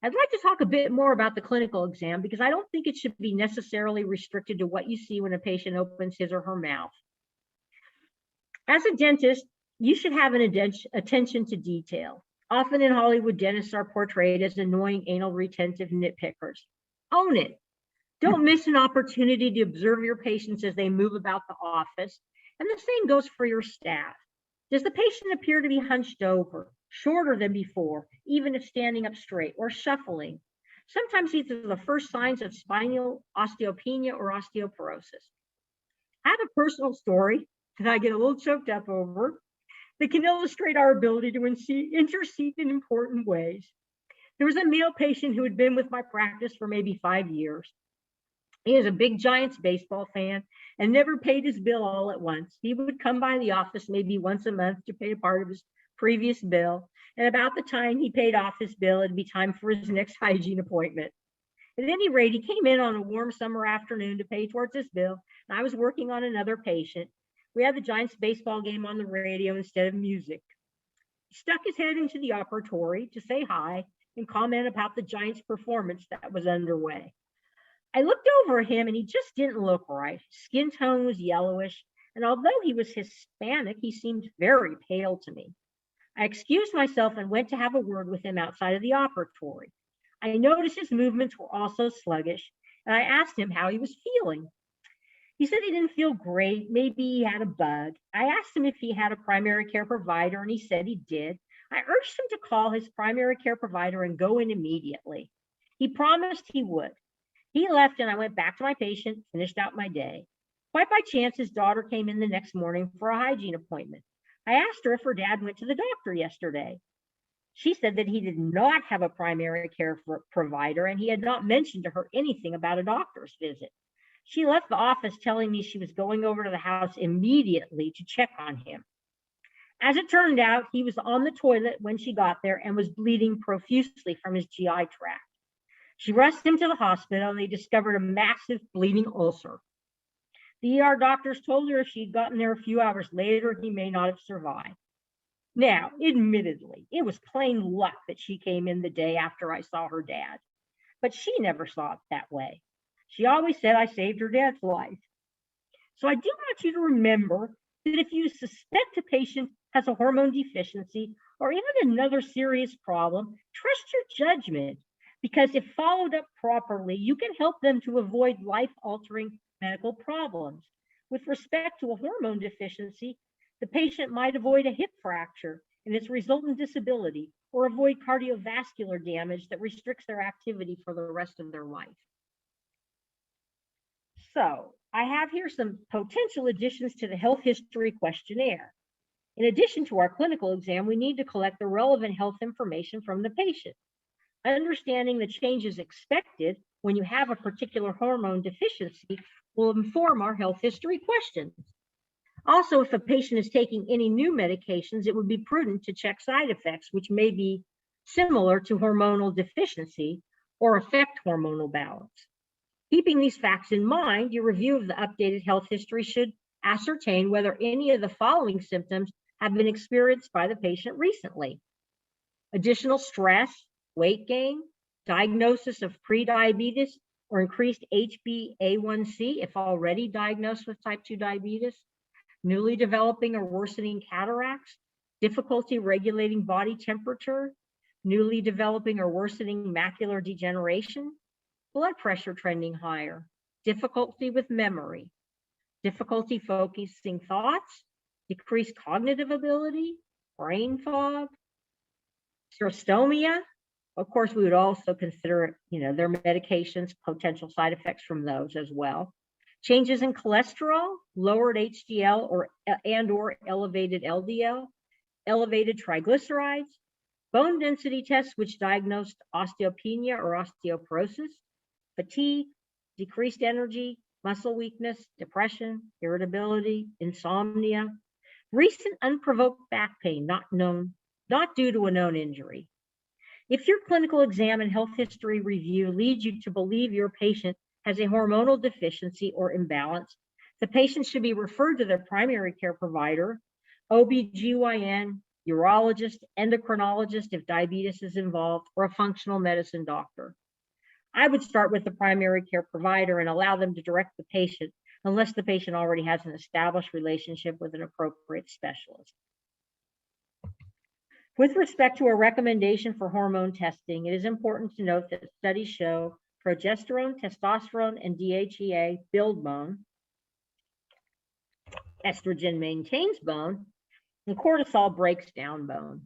I'd like to talk a bit more about the clinical exam because I don't think it should be necessarily restricted to what you see when a patient opens his or her mouth. As a dentist, you should have an attention to detail. Often in Hollywood, dentists are portrayed as annoying anal retentive nitpickers. Own it. Don't miss an opportunity to observe your patients as they move about the office. And the same goes for your staff. Does the patient appear to be hunched over, shorter than before, even if standing up straight, or shuffling? Sometimes these are the first signs of spinal osteopenia or osteoporosis. I have a personal story that I get a little choked up over that can illustrate our ability to intercede in important ways. There was a male patient who had been with my practice for maybe 5 years. He is a big Giants baseball fan and never paid his bill all at once. He would come by the office maybe once a month to pay a part of his previous bill. And about the time he paid off his bill, it'd be time for his next hygiene appointment. At any rate, he came in on a warm summer afternoon to pay towards his bill, and I was working on another patient. We had the Giants baseball game on the radio instead of music. He stuck his head into the operatory to say hi and comment about the Giants' performance that was underway. I looked over at him and he just didn't look right. His skin tone was yellowish, and although he was Hispanic, he seemed very pale to me. I excused myself and went to have a word with him outside of the operatory. I noticed his movements were also sluggish, and I asked him how he was feeling. He said he didn't feel great. Maybe he had a bug. I asked him if he had a primary care provider, and he said he did. I urged him to call his primary care provider and go in immediately. He promised he would. He left, and I went back to my patient, finished out my day. Quite by chance, his daughter came in the next morning for a hygiene appointment. I asked her if her dad went to the doctor yesterday. She said that he did not have a primary care provider, and he had not mentioned to her anything about a doctor's visit. She left the office telling me she was going over to the house immediately to check on him. As it turned out, he was on the toilet when she got there and was bleeding profusely from his GI tract. She rushed him to the hospital, and they discovered a massive bleeding ulcer. The ER doctors told her if she'd gotten there a few hours later, he may not have survived. Now, admittedly, it was plain luck that she came in the day after I saw her dad, but she never saw it that way. She always said I saved her dad's life. So I do want you to remember that if you suspect a patient has a hormone deficiency or even another serious problem, trust your judgment, because if followed up properly, you can help them to avoid life-altering medical problems. With respect to a hormone deficiency, the patient might avoid a hip fracture and its resultant disability, or avoid cardiovascular damage that restricts their activity for the rest of their life. So I have here some potential additions to the health history questionnaire. In addition to our clinical exam, we need to collect the relevant health information from the patient. Understanding the changes expected when you have a particular hormone deficiency will inform our health history questions. Also, if a patient is taking any new medications, it would be prudent to check side effects, which may be similar to hormonal deficiency or affect hormonal balance. Keeping these facts in mind, your review of the updated health history should ascertain whether any of the following symptoms have been experienced by the patient recently: additional stress, weight gain, diagnosis of prediabetes or increased HbA1c if already diagnosed with type 2 diabetes, newly developing or worsening cataracts, difficulty regulating body temperature, newly developing or worsening macular degeneration, blood pressure trending higher, difficulty with memory, difficulty focusing thoughts, decreased cognitive ability, brain fog, xerostomia. Of course, we would also consider, their medications, potential side effects from those as well. Changes in cholesterol, lowered HDL or elevated LDL, elevated triglycerides, bone density tests which diagnosed osteopenia or osteoporosis, fatigue, decreased energy, muscle weakness, depression, irritability, insomnia, recent unprovoked back pain not due to a known injury. If your clinical exam and health history review leads you to believe your patient has a hormonal deficiency or imbalance, the patient should be referred to their primary care provider, OBGYN, urologist, endocrinologist if diabetes is involved, or a functional medicine doctor. I would start with the primary care provider and allow them to direct the patient unless the patient already has an established relationship with an appropriate specialist. With respect to a recommendation for hormone testing, it is important to note that studies show progesterone, testosterone, and DHEA build bone, estrogen maintains bone, and cortisol breaks down bone.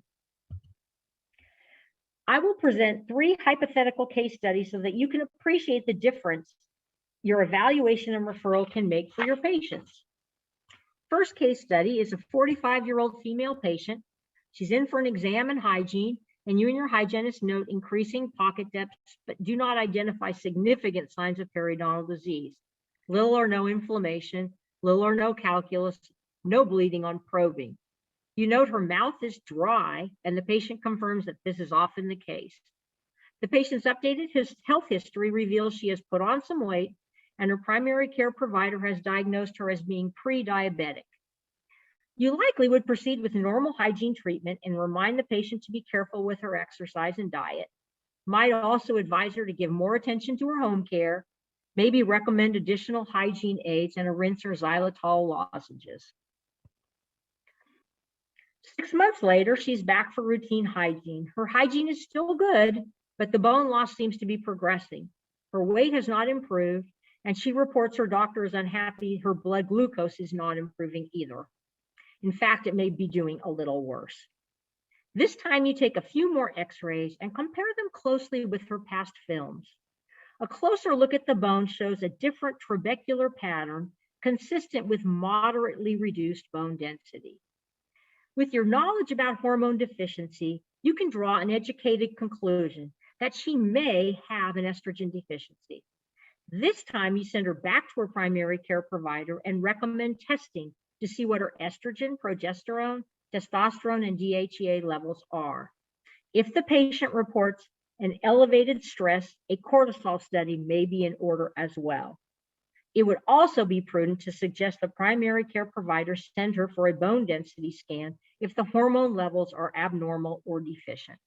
I will present 3 hypothetical case studies so that you can appreciate the difference your evaluation and referral can make for your patients. First case study is a 45-year-old female patient. She's in for an exam and hygiene, and you and your hygienist note increasing pocket depths, but do not identify significant signs of periodontal disease. Little or no inflammation, little or no calculus, no bleeding on probing. You note her mouth is dry, and the patient confirms that this is often the case. The patient's updated health history reveals she has put on some weight, and her primary care provider has diagnosed her as being pre-diabetic. You likely would proceed with normal hygiene treatment and remind the patient to be careful with her exercise and diet. Might also advise her to give more attention to her home care, maybe recommend additional hygiene aids and a rinse or xylitol lozenges. 6 months later, she's back for routine hygiene. Her hygiene is still good, but the bone loss seems to be progressing. Her weight has not improved, and she reports her doctor is unhappy her blood glucose is not improving either. In fact, it may be doing a little worse. This time you take a few more x-rays and compare them closely with her past films. A closer look at the bone shows a different trabecular pattern consistent with moderately reduced bone density. With your knowledge about hormone deficiency, you can draw an educated conclusion that she may have an estrogen deficiency. This time you send her back to her primary care provider and recommend testing to see what her estrogen, progesterone, testosterone, and DHEA levels are. If the patient reports an elevated stress, a cortisol study may be in order as well. It would also be prudent to suggest the primary care provider send her for a bone density scan if the hormone levels are abnormal or deficient.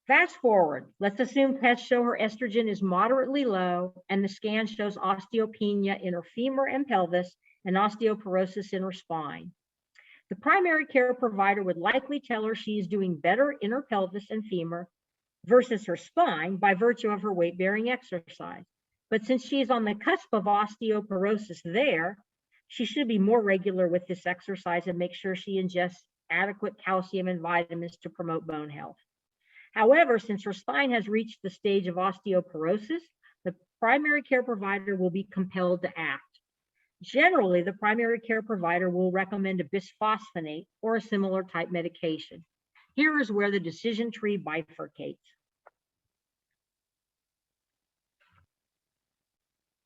Fast forward, let's assume tests show her estrogen is moderately low and the scan shows osteopenia in her femur and pelvis and osteoporosis in her spine. The primary care provider would likely tell her she is doing better in her pelvis and femur versus her spine by virtue of her weight-bearing exercise. But since she is on the cusp of osteoporosis there, she should be more regular with this exercise and make sure she ingests adequate calcium and vitamins to promote bone health. However, since her spine has reached the stage of osteoporosis, the primary care provider will be compelled to act. Generally, the primary care provider will recommend a bisphosphonate or a similar type medication. Here is where the decision tree bifurcates.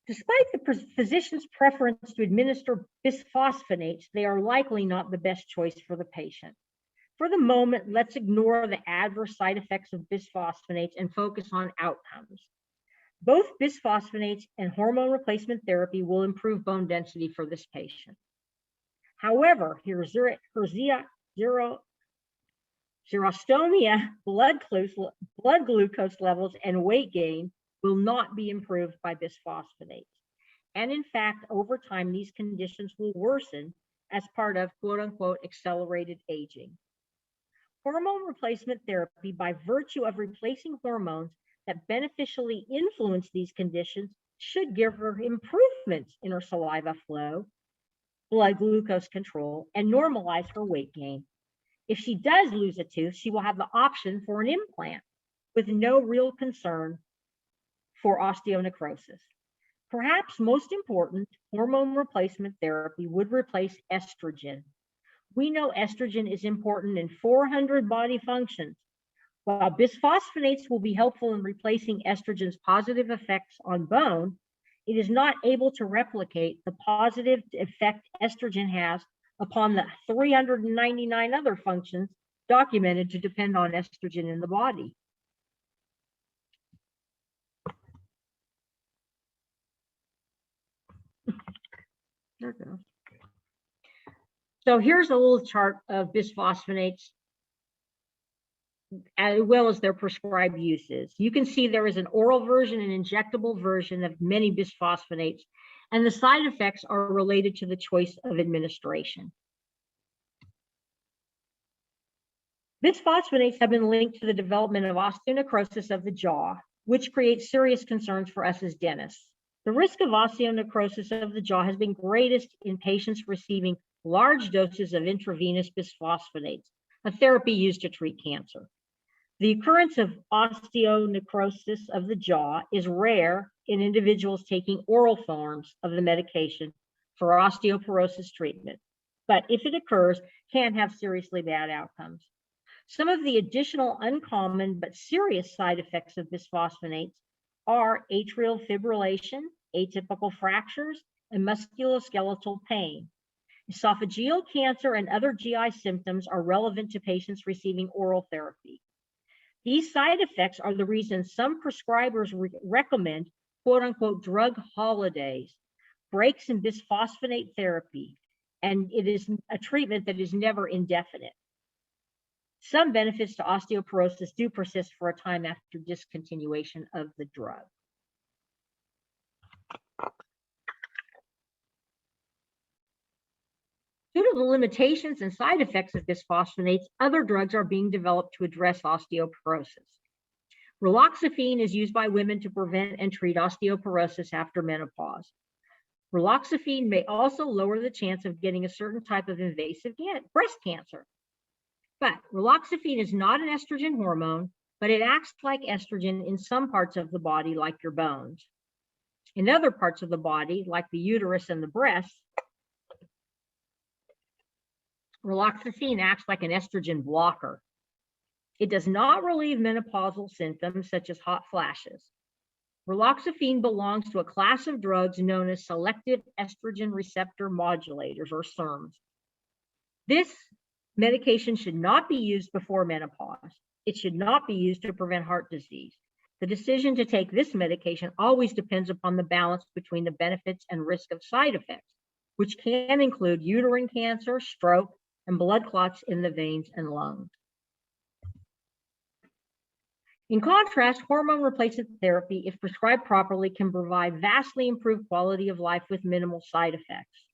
Despite the physician's preference to administer bisphosphonates, they are likely not the best choice for the patient. For the moment, let's ignore the adverse side effects of bisphosphonates and focus on outcomes. Both bisphosphonates and hormone replacement therapy will improve bone density for this patient. However, her xerostomia, blood glucose levels, and weight gain will not be improved by bisphosphonates. And in fact, over time, these conditions will worsen as part of quote unquote accelerated aging. Hormone replacement therapy, by virtue of replacing hormones that beneficially influence these conditions, should give her improvements in her saliva flow, blood glucose control, and normalize her weight gain. If she does lose a tooth, she will have the option for an implant with no real concern for osteonecrosis. Perhaps most important, hormone replacement therapy would replace estrogen. We know estrogen is important in 400 body functions. While bisphosphonates will be helpful in replacing estrogen's positive effects on bone, it is not able to replicate the positive effect estrogen has upon the 399 other functions documented to depend on estrogen in the body. There it goes. So here's a little chart of bisphosphonates as well as their prescribed uses. You can see there is an oral version and injectable version of many bisphosphonates, and the side effects are related to the choice of administration. Bisphosphonates have been linked to the development of osteonecrosis of the jaw, which creates serious concerns for us as dentists. The risk of osteonecrosis of the jaw has been greatest in patients receiving large doses of intravenous bisphosphonates, a therapy used to treat cancer. The occurrence of osteonecrosis of the jaw is rare in individuals taking oral forms of the medication for osteoporosis treatment, but if it occurs, can have seriously bad outcomes. Some of the additional uncommon but serious side effects of bisphosphonates are atrial fibrillation, atypical fractures, and musculoskeletal pain. Esophageal cancer and other GI symptoms are relevant to patients receiving oral therapy. These side effects are the reason some prescribers recommend quote unquote drug holidays, breaks in bisphosphonate therapy, and it is a treatment that is never indefinite. Some benefits to osteoporosis do persist for a time after discontinuation of the drug. Due to the limitations and side effects of bisphosphonates, other drugs are being developed to address osteoporosis. Raloxifene is used by women to prevent and treat osteoporosis after menopause. Raloxifene may also lower the chance of getting a certain type of invasive breast cancer. But raloxifene is not an estrogen hormone, but it acts like estrogen in some parts of the body, like your bones. In other parts of the body, like the uterus and the breasts, raloxifene acts like an estrogen blocker. It does not relieve menopausal symptoms such as hot flashes. Raloxifene belongs to a class of drugs known as selective estrogen receptor modulators, or SERMs. This medication should not be used before menopause. It should not be used to prevent heart disease. The decision to take this medication always depends upon the balance between the benefits and risk of side effects, which can include uterine cancer, stroke, and blood clots in the veins and lungs. In contrast, hormone replacement therapy, if prescribed properly, can provide vastly improved quality of life with minimal side effects.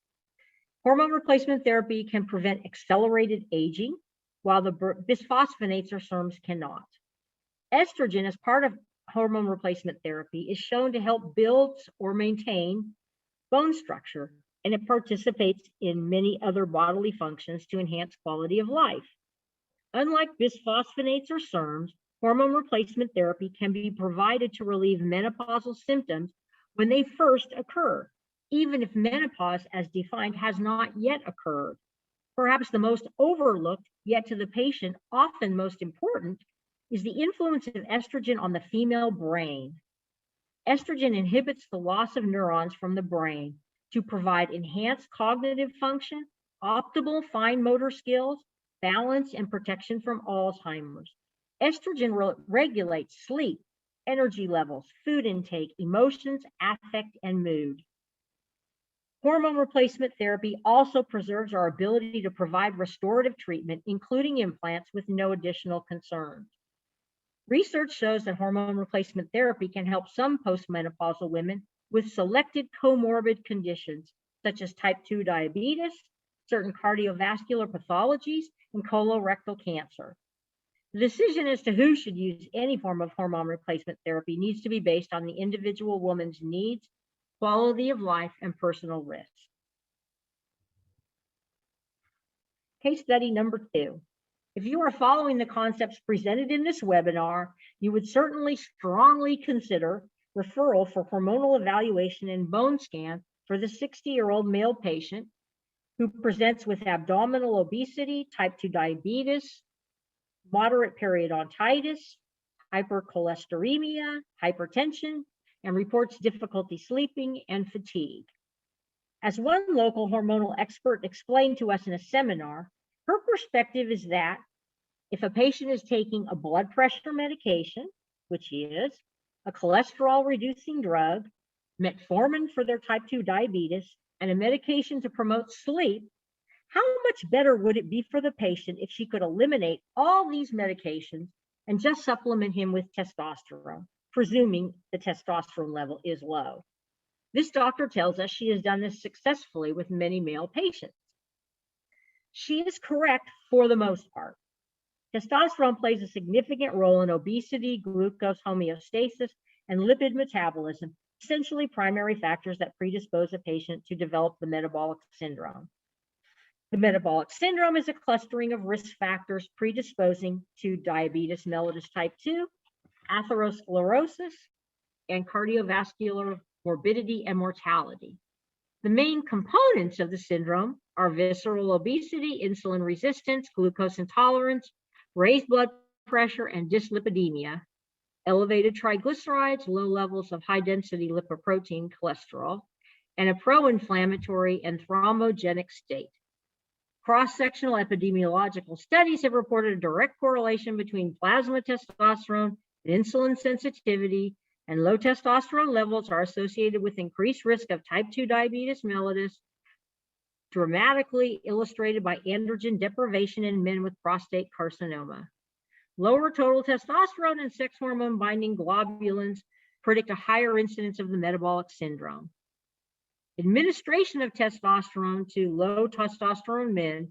Hormone replacement therapy can prevent accelerated aging, while the bisphosphonates or SERMs cannot. Estrogen, as part of hormone replacement therapy is shown to help build or maintain bone structure, and it participates in many other bodily functions to enhance quality of life. Unlike bisphosphonates or SERMs, hormone replacement therapy can be provided to relieve menopausal symptoms when they first occur, even if menopause as defined has not yet occurred. Perhaps the most overlooked, yet to the patient often most important, is the influence of estrogen on the female brain. Estrogen inhibits the loss of neurons from the brain to provide enhanced cognitive function, optimal fine motor skills, balance, and protection from Alzheimer's. Estrogen regulates sleep, energy levels, food intake, emotions, affect, and mood. Hormone replacement therapy also preserves our ability to provide restorative treatment, including implants, with no additional concerns. Research shows that hormone replacement therapy can help some postmenopausal women with selected comorbid conditions, such as type 2 diabetes, certain cardiovascular pathologies, and colorectal cancer. The decision as to who should use any form of hormone replacement therapy needs to be based on the individual woman's needs, quality of life, and personal risks. Case study number 2. If you are following the concepts presented in this webinar, you would certainly strongly consider referral for hormonal evaluation and bone scan for the 60-year-old male patient who presents with abdominal obesity, type 2 diabetes, moderate periodontitis, hypercholesteremia, hypertension, and reports difficulty sleeping and fatigue. As one local hormonal expert explained to us in a seminar, her perspective is that if a patient is taking a blood pressure medication, which he is, a cholesterol-reducing drug, metformin for their type 2 diabetes, and a medication to promote sleep, how much better would it be for the patient if she could eliminate all these medications and just supplement him with testosterone, presuming the testosterone level is low? This doctor tells us she has done this successfully with many male patients. She is correct for the most part. Testosterone plays a significant role in obesity, glucose homeostasis, and lipid metabolism, essentially primary factors that predispose a patient to develop the metabolic syndrome. The metabolic syndrome is a clustering of risk factors predisposing to diabetes mellitus type 2, atherosclerosis, and cardiovascular morbidity and mortality. The main components of the syndrome are visceral obesity, insulin resistance, glucose intolerance, raised blood pressure, and dyslipidemia, elevated triglycerides, low levels of high-density lipoprotein cholesterol, and a pro-inflammatory and thrombogenic state. Cross-sectional epidemiological studies have reported a direct correlation between plasma testosterone and insulin sensitivity, and low testosterone levels are associated with increased risk of type 2 diabetes mellitus, dramatically illustrated by androgen deprivation in men with prostate carcinoma. Lower total testosterone and sex hormone binding globulins predict a higher incidence of the metabolic syndrome. Administration of testosterone to low testosterone men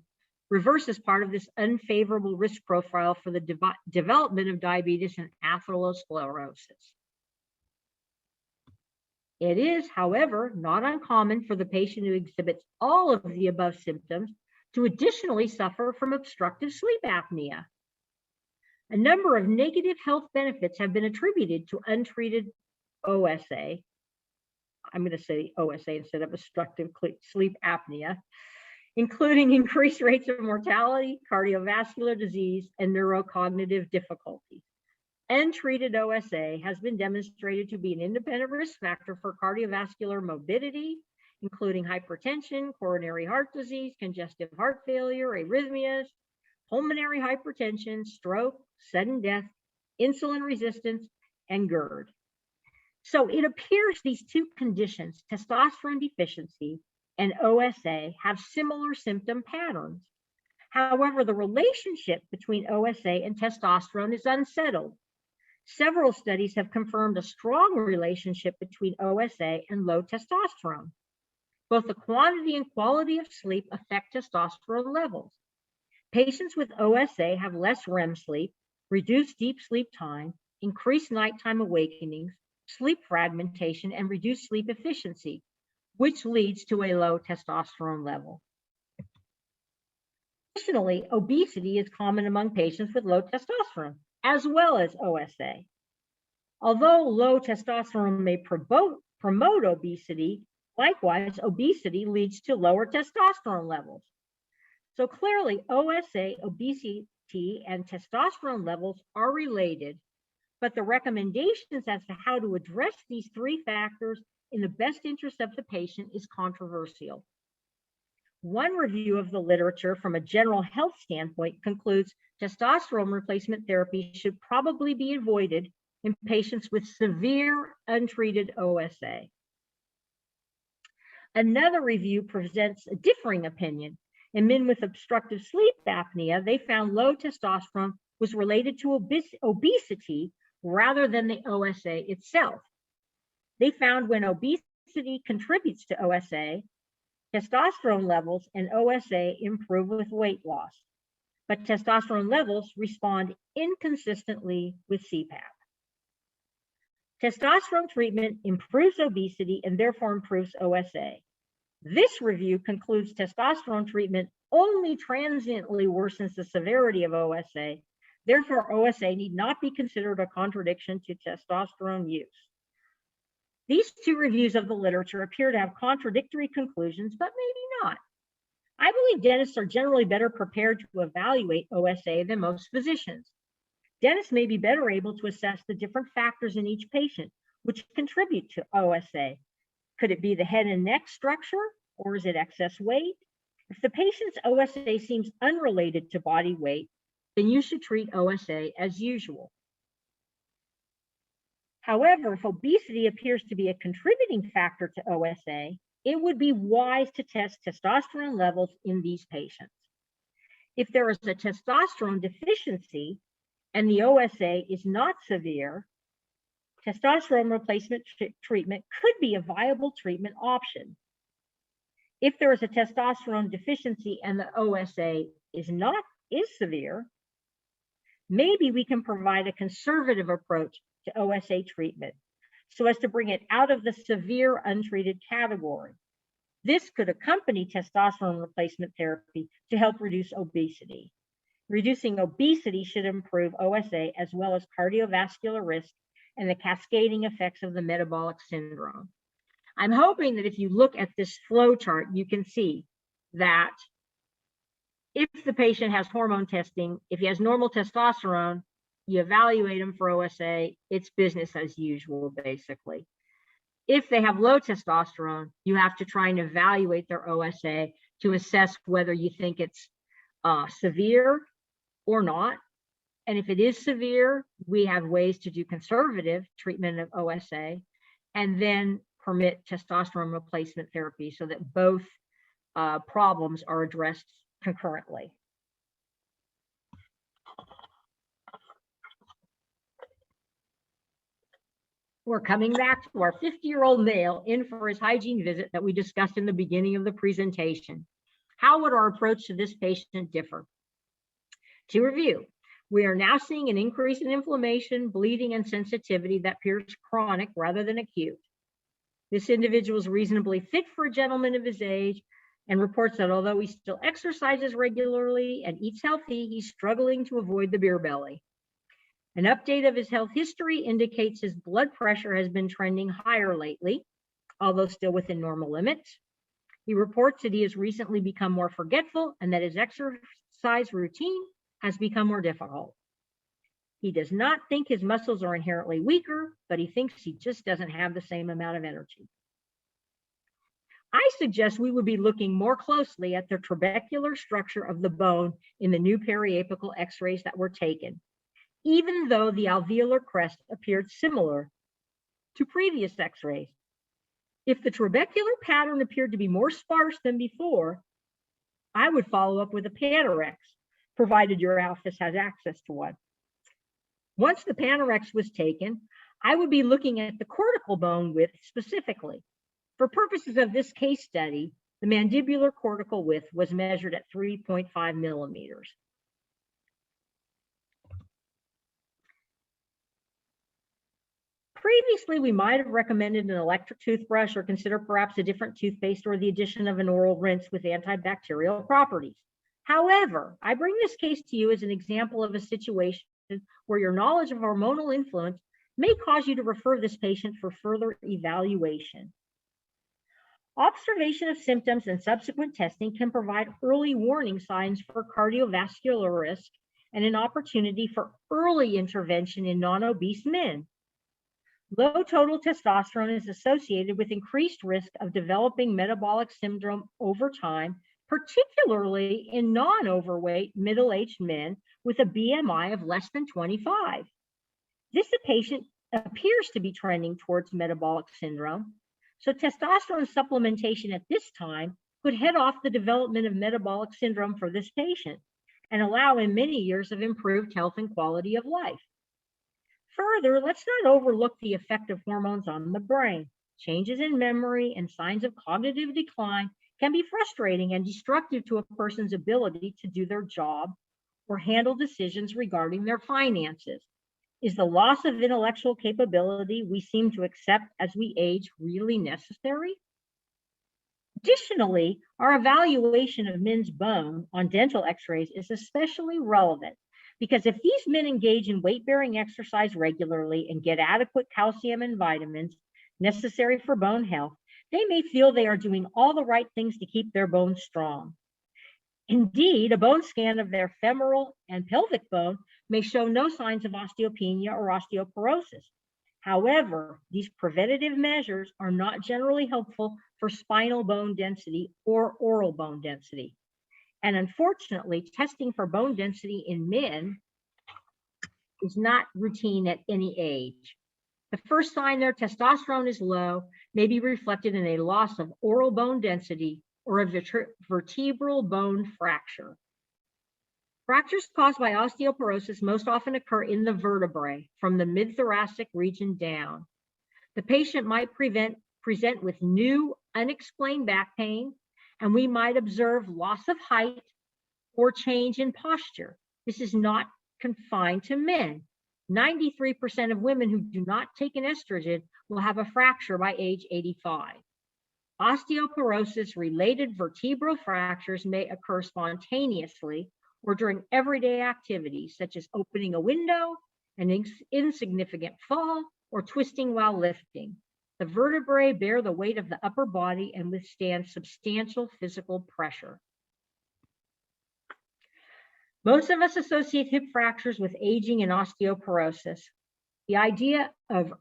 reverses part of this unfavorable risk profile for the development of diabetes and atherosclerosis. It is, however, not uncommon for the patient who exhibits all of the above symptoms to additionally suffer from obstructive sleep apnea. A number of negative health benefits have been attributed to untreated OSA. I'm going to say OSA instead of obstructive sleep apnea, including increased rates of mortality, cardiovascular disease, and neurocognitive difficulties. Untreated OSA has been demonstrated to be an independent risk factor for cardiovascular morbidity, including hypertension, coronary heart disease, congestive heart failure, arrhythmias, pulmonary hypertension, stroke, sudden death, insulin resistance, and GERD. So it appears these two conditions, testosterone deficiency and OSA, have similar symptom patterns. However, the relationship between OSA and testosterone is unsettled. Several studies have confirmed a strong relationship between OSA and low testosterone. Both the quantity and quality of sleep affect testosterone levels. Patients with OSA have less REM sleep, reduced deep sleep time, increased nighttime awakenings, sleep fragmentation, and reduced sleep efficiency, which leads to a low testosterone level. Additionally, obesity is common among patients with low testosterone, as well as OSA. Although low testosterone may promote obesity, likewise, obesity leads to lower testosterone levels. So clearly, OSA, obesity, and testosterone levels are related, but the recommendations as to how to address these three factors in the best interest of the patient is controversial. One review of the literature from a general health standpoint concludes testosterone replacement therapy should probably be avoided in patients with severe untreated OSA. Another review presents a differing opinion. In men with obstructive sleep apnea, they found low testosterone was related to obesity rather than the OSA itself. They found when obesity contributes to OSA, testosterone levels and OSA improve with weight loss, but testosterone levels respond inconsistently with CPAP. Testosterone treatment improves obesity and therefore improves OSA. This review concludes testosterone treatment only transiently worsens the severity of OSA. Therefore, OSA need not be considered a contradiction to testosterone use. These two reviews of the literature appear to have contradictory conclusions, but maybe not. I believe dentists are generally better prepared to evaluate OSA than most physicians. Dentists may be better able to assess the different factors in each patient which contribute to OSA. Could it be the head and neck structure, or is it excess weight? If the patient's OSA seems unrelated to body weight, then you should treat OSA as usual. However, if obesity appears to be a contributing factor to OSA, it would be wise to test testosterone levels in these patients. If there is a testosterone deficiency and the OSA is not severe, testosterone replacement treatment could be a viable treatment option. If there is a testosterone deficiency and the OSA is severe, maybe we can provide a conservative approach to OSA treatment so as to bring it out of the severe untreated category. This could accompany testosterone replacement therapy to help reduce obesity. Reducing obesity should improve OSA as well as cardiovascular risk and the cascading effects of the metabolic syndrome. I'm hoping that if you look at this flow chart, you can see that if the patient has hormone testing, if he has normal testosterone, you evaluate him for OSA, it's business as usual, basically. If they have low testosterone, you have to try and evaluate their OSA to assess whether you think it's severe or not. And if it is severe, we have ways to do conservative treatment of OSA and then permit testosterone replacement therapy so that both problems are addressed concurrently. We're coming back to our 50-year-old male in for his hygiene visit that we discussed in the beginning of the presentation. How would our approach to this patient differ? To review, we are now seeing an increase in inflammation, bleeding, and sensitivity that appears chronic rather than acute. This individual is reasonably fit for a gentleman of his age and reports that although he still exercises regularly and eats healthy, he's struggling to avoid the beer belly. An update of his health history indicates his blood pressure has been trending higher lately, although still within normal limits. He reports that he has recently become more forgetful and that his exercise routine has become more difficult. He does not think his muscles are inherently weaker, but he thinks he just doesn't have the same amount of energy. I suggest we would be looking more closely at the trabecular structure of the bone in the new periapical X-rays that were taken, even though the alveolar crest appeared similar to previous X-rays. If the trabecular pattern appeared to be more sparse than before, I would follow up with a Panorex, provided your office has access to one. Once the Panorex was taken, I would be looking at the cortical bone width specifically. For purposes of this case study, the mandibular cortical width was measured at 3.5 millimeters. Previously, we might have recommended an electric toothbrush or consider perhaps a different toothpaste or the addition of an oral rinse with antibacterial properties. However, I bring this case to you as an example of a situation where your knowledge of hormonal influence may cause you to refer this patient for further evaluation. Observation of symptoms and subsequent testing can provide early warning signs for cardiovascular risk and an opportunity for early intervention in non-obese men. Low total testosterone is associated with increased risk of developing metabolic syndrome over time, particularly in non-overweight middle-aged men with a BMI of less than 25. This patient appears to be trending towards metabolic syndrome, so testosterone supplementation at this time could head off the development of metabolic syndrome for this patient and allow him many years of improved health and quality of life. Further, let's not overlook the effect of hormones on the brain. Changes in memory and signs of cognitive decline can be frustrating and destructive to a person's ability to do their job or handle decisions regarding their finances. Is the loss of intellectual capability we seem to accept as we age really necessary? Additionally, our evaluation of men's bone on dental x-rays is especially relevant because if these men engage in weight-bearing exercise regularly and get adequate calcium and vitamins necessary for bone health, they may feel they are doing all the right things to keep their bones strong. Indeed, a bone scan of their femoral and pelvic bone may show no signs of osteopenia or osteoporosis. However, these preventative measures are not generally helpful for spinal bone density or oral bone density. And unfortunately, testing for bone density in men is not routine at any age. The first sign their testosterone is low may be reflected in a loss of oral bone density or a vertebral bone fracture. Fractures caused by osteoporosis most often occur in the vertebrae from the mid-thoracic region down. The patient might present with new unexplained back pain, and we might observe loss of height or change in posture. This is not confined to men. 93% of women who do not take an estrogen will have a fracture by age 85. Osteoporosis-related vertebral fractures may occur spontaneously or during everyday activities, such as opening a window, an insignificant fall, or twisting while lifting. The vertebrae bear the weight of the upper body and withstand substantial physical pressure. Most of us associate hip fractures with aging and osteoporosis. The idea of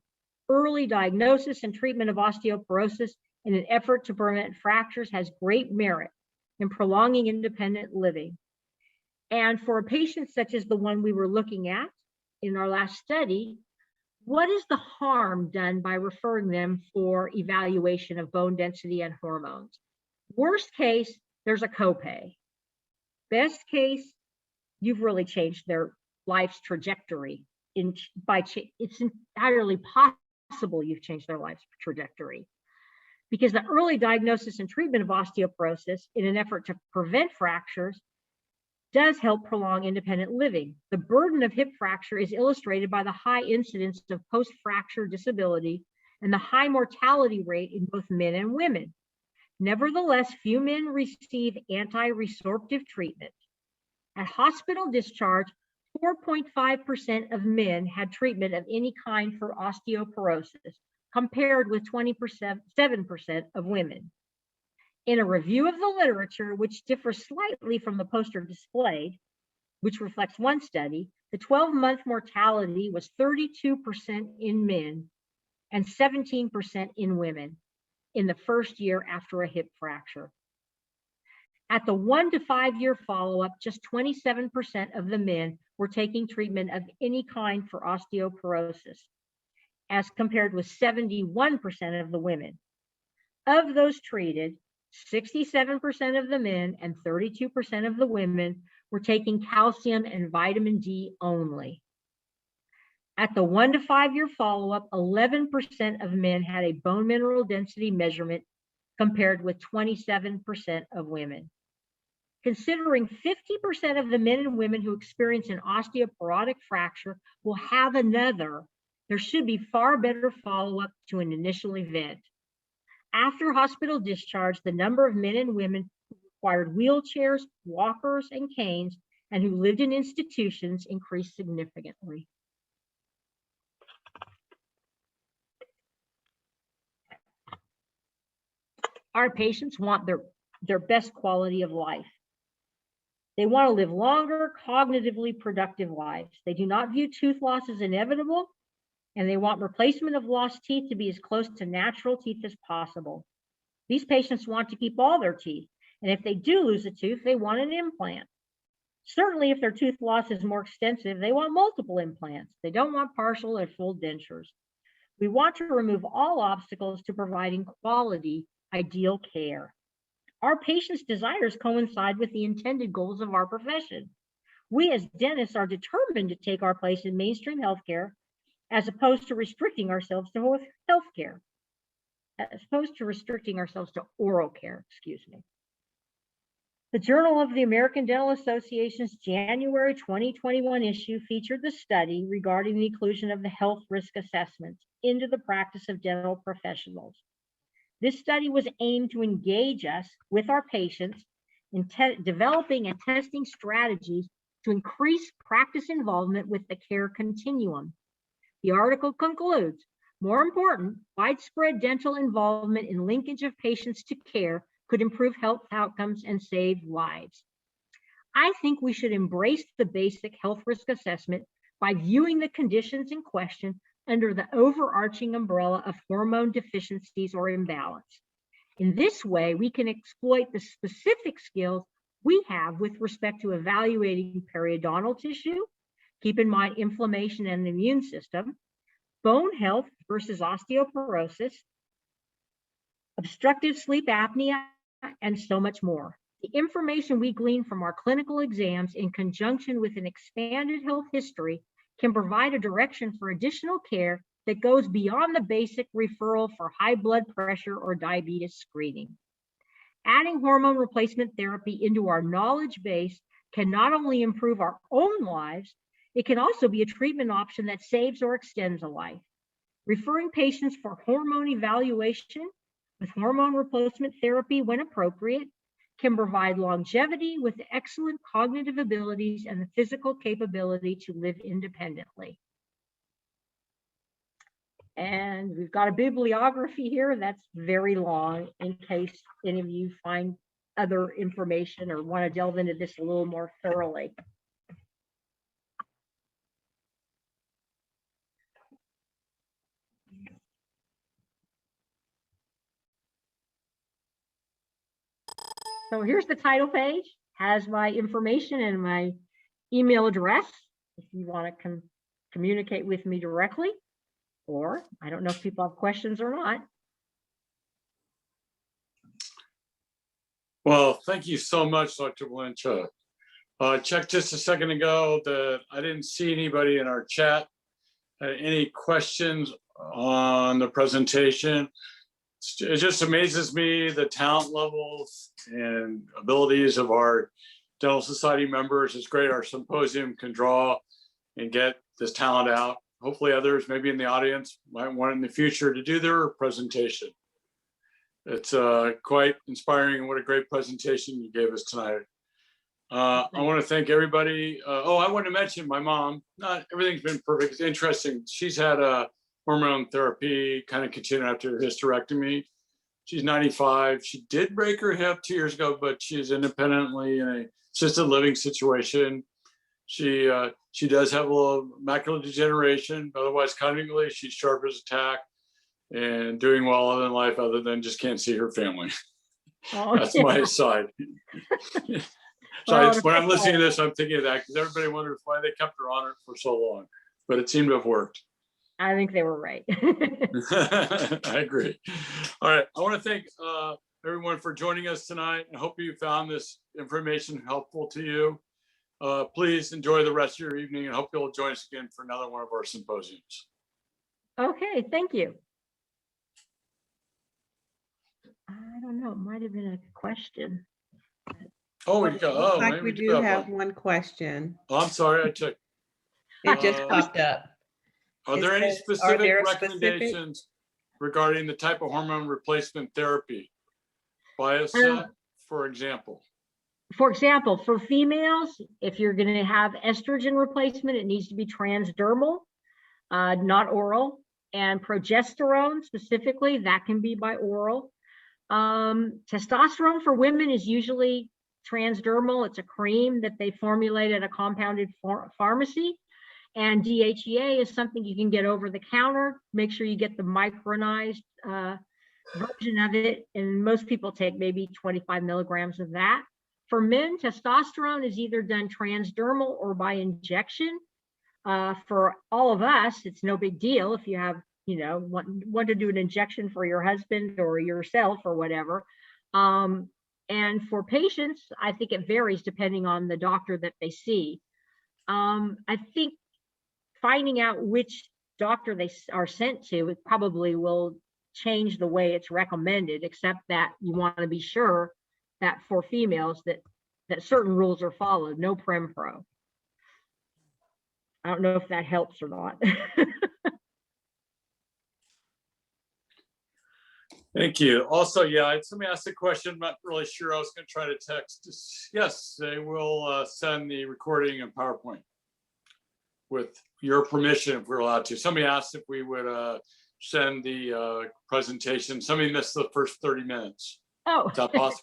early diagnosis and treatment of osteoporosis in an effort to prevent fractures has great merit in prolonging independent living. And for a patient such as the one we were looking at in our last study, what is the harm done by referring them for evaluation of bone density and hormones? Worst case, there's a copay. Best case, you've really changed their life's trajectory. It's entirely possible you've changed their life's trajectory. Because the early diagnosis and treatment of osteoporosis in an effort to prevent fractures does help prolong independent living. The burden of hip fracture is illustrated by the high incidence of post-fracture disability and the high mortality rate in both men and women. Nevertheless, few men receive anti-resorptive treatment. At hospital discharge, 4.5% of men had treatment of any kind for osteoporosis, compared with 27% of women. In a review of the literature, which differs slightly from the poster displayed, which reflects one study, the 12-month mortality was 32% in men and 17% in women in the first year after a hip fracture. At the 1 to 5 year follow-up, just 27% of the men were taking treatment of any kind for osteoporosis, as compared with 71% of the women. Of those treated, 67% of the men and 32% of the women were taking calcium and vitamin D only. At the 1 to 5 year follow-up, 11% of men had a bone mineral density measurement compared with 27% of women. Considering 50% of the men and women who experience an osteoporotic fracture will have another, There should be far better follow-up to an initial event. After hospital discharge, the number of men and women who required wheelchairs, walkers, and canes, and who lived in institutions increased significantly. Our patients want their best quality of life. They want to live longer, cognitively productive lives. They do not view tooth loss as inevitable, and they want replacement of lost teeth to be as close to natural teeth as possible. These patients want to keep all their teeth, and if they do lose a tooth, they want an implant. Certainly, if their tooth loss is more extensive, they want multiple implants. They don't want partial or full dentures. We want to remove all obstacles to providing quality, ideal care. Our patients' desires coincide with the intended goals of our profession. We as dentists are determined to take our place in mainstream healthcare as opposed to restricting ourselves to healthcare, as opposed to restricting ourselves to oral care, excuse me. The Journal of the American Dental Association's January 2021 issue featured the study regarding the inclusion of the health risk assessments into the practice of dental professionals. This study was aimed to engage us with our patients in developing and testing strategies to increase practice involvement with the care continuum. The article concludes, more important, widespread dental involvement in linkage of patients to care could improve health outcomes and save lives. I think we should embrace the basic health risk assessment by viewing the conditions in question under the overarching umbrella of hormone deficiencies or imbalance. In this way, we can exploit the specific skills we have with respect to evaluating periodontal tissue, keep in mind inflammation and the immune system, bone health versus osteoporosis, obstructive sleep apnea, and so much more. The information we glean from our clinical exams in conjunction with an expanded health history can provide a direction for additional care that goes beyond the basic referral for high blood pressure or diabetes screening. Adding hormone replacement therapy into our knowledge base can not only improve our own lives, it can also be a treatment option that saves or extends a life. Referring patients for hormone evaluation with hormone replacement therapy when appropriate can provide longevity with excellent cognitive abilities and the physical capability to live independently. And we've got a bibliography here that's very long in case any of you find other information or want to delve into this a little more thoroughly. So here's the title page, has my information and my email address if you want to communicate with me directly, or I don't know if people have questions or not. Well, thank you so much, Dr. Valente. I checked just a second ago that I didn't see anybody in our chat. Any questions on the presentation? It just amazes me the talent levels and abilities of our dental society members. It's great our symposium can draw and get this talent out. Hopefully others maybe in the audience might want in the future to do their presentation. It's quite inspiring. What a great presentation you gave us tonight. I want to thank everybody. I want to mention my mom. Not everything's been perfect. It's interesting. She's had a hormone therapy kind of continue after her hysterectomy. She's 95. She did break her hip 2 years ago, but she's independently in a assisted living situation. She does have a little macular degeneration. Otherwise, cognitively, she's sharp as a tack and doing well in life other than just can't see her family. Oh, that's my side. So when I'm listening to this, I'm thinking of that because everybody wonders why they kept her on it for so long, but it seemed to have worked. I think they were right. I agree. All right. I want to thank everyone for joining us tonight. I hope you found this information helpful to you. Please enjoy the rest of your evening and hope you'll join us again for another one of our symposiums. Okay. Thank you. I don't know. It might have been a question. Oh, we go. Oh, like we do have one question. Oh, I'm sorry. I took. It just popped up. Are It there any says, are there specific specific- recommendations regarding the type of hormone replacement therapy? Biostat, for example. For example, for females, if you're going to have estrogen replacement, it needs to be transdermal, not oral. And progesterone specifically, that can be by oral. Testosterone for women is usually transdermal. It's a cream that they formulate at a compounded pharmacy. And DHEA is something you can get over the counter. Make sure you get the micronized version of it. And most people take maybe 25 milligrams of that. For men, testosterone is either done transdermal or by injection. For all of us, it's no big deal if you have, want to do an injection for your husband or yourself or whatever. And for patients, I think it varies depending on the doctor that they see. I think finding out which doctor they are sent to, it probably will change the way it's recommended, except that you want to be sure that for females that certain rules are followed, no Prempro. I don't know if that helps or not. Thank you. Also, yeah, somebody asked a question. I'm not really sure. I was going to try to text. Yes, they will send the recording and PowerPoint with your permission if we're allowed to. Somebody asked if we would send the presentation. Somebody missed the first 30 minutes. Oh, Is that possible?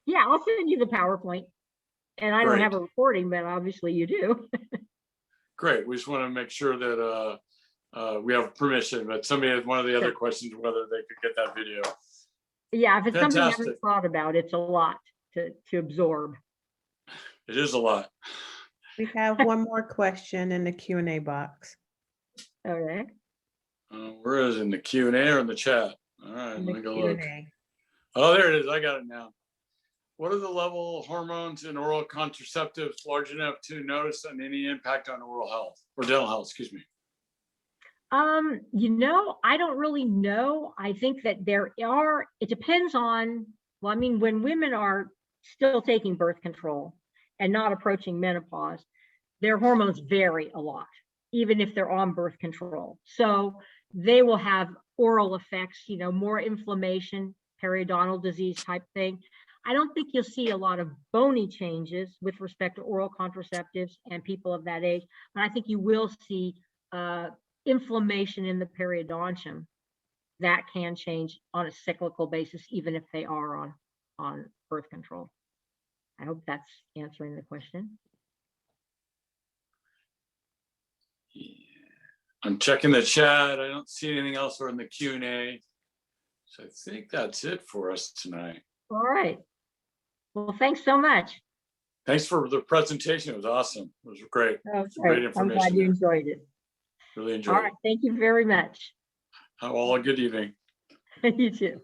Yeah, I'll send you the PowerPoint. And I don't have a recording, but obviously you do. Great. We just want to make sure that we have permission, but somebody had one of the other questions, whether they could get that video. Yeah, if it's something you Fantastic. haven't thought about, it's a lot to absorb. It is a lot. We have one more question in the Q&A box. Okay. Where is it, in the Q&A or in the chat? All right, In let the me go look. Q&A. Oh, there it is. I got it now. What are the level of hormones in oral contraceptives large enough to notice on any impact on oral health or dental health, excuse me? I don't really know. I think that it depends on, when women are still taking birth control and not approaching menopause, their hormones vary a lot, even if they're on birth control. So they will have oral effects, more inflammation, periodontal disease type thing. I don't think you'll see a lot of bony changes with respect to oral contraceptives and people of that age, but I think you will see inflammation in the periodontium that can change on a cyclical basis, even if they are on birth control. I hope that's answering the question. Yeah. I'm checking the chat. I don't see anything else or in the Q&A. So I think that's it for us tonight. All right. Well, thanks so much. Thanks for the presentation. It was awesome. It was great. Okay. Great I'm information glad you there. enjoyed it. Really All enjoyed right. Thank you very much. it. Have all a good evening. You too.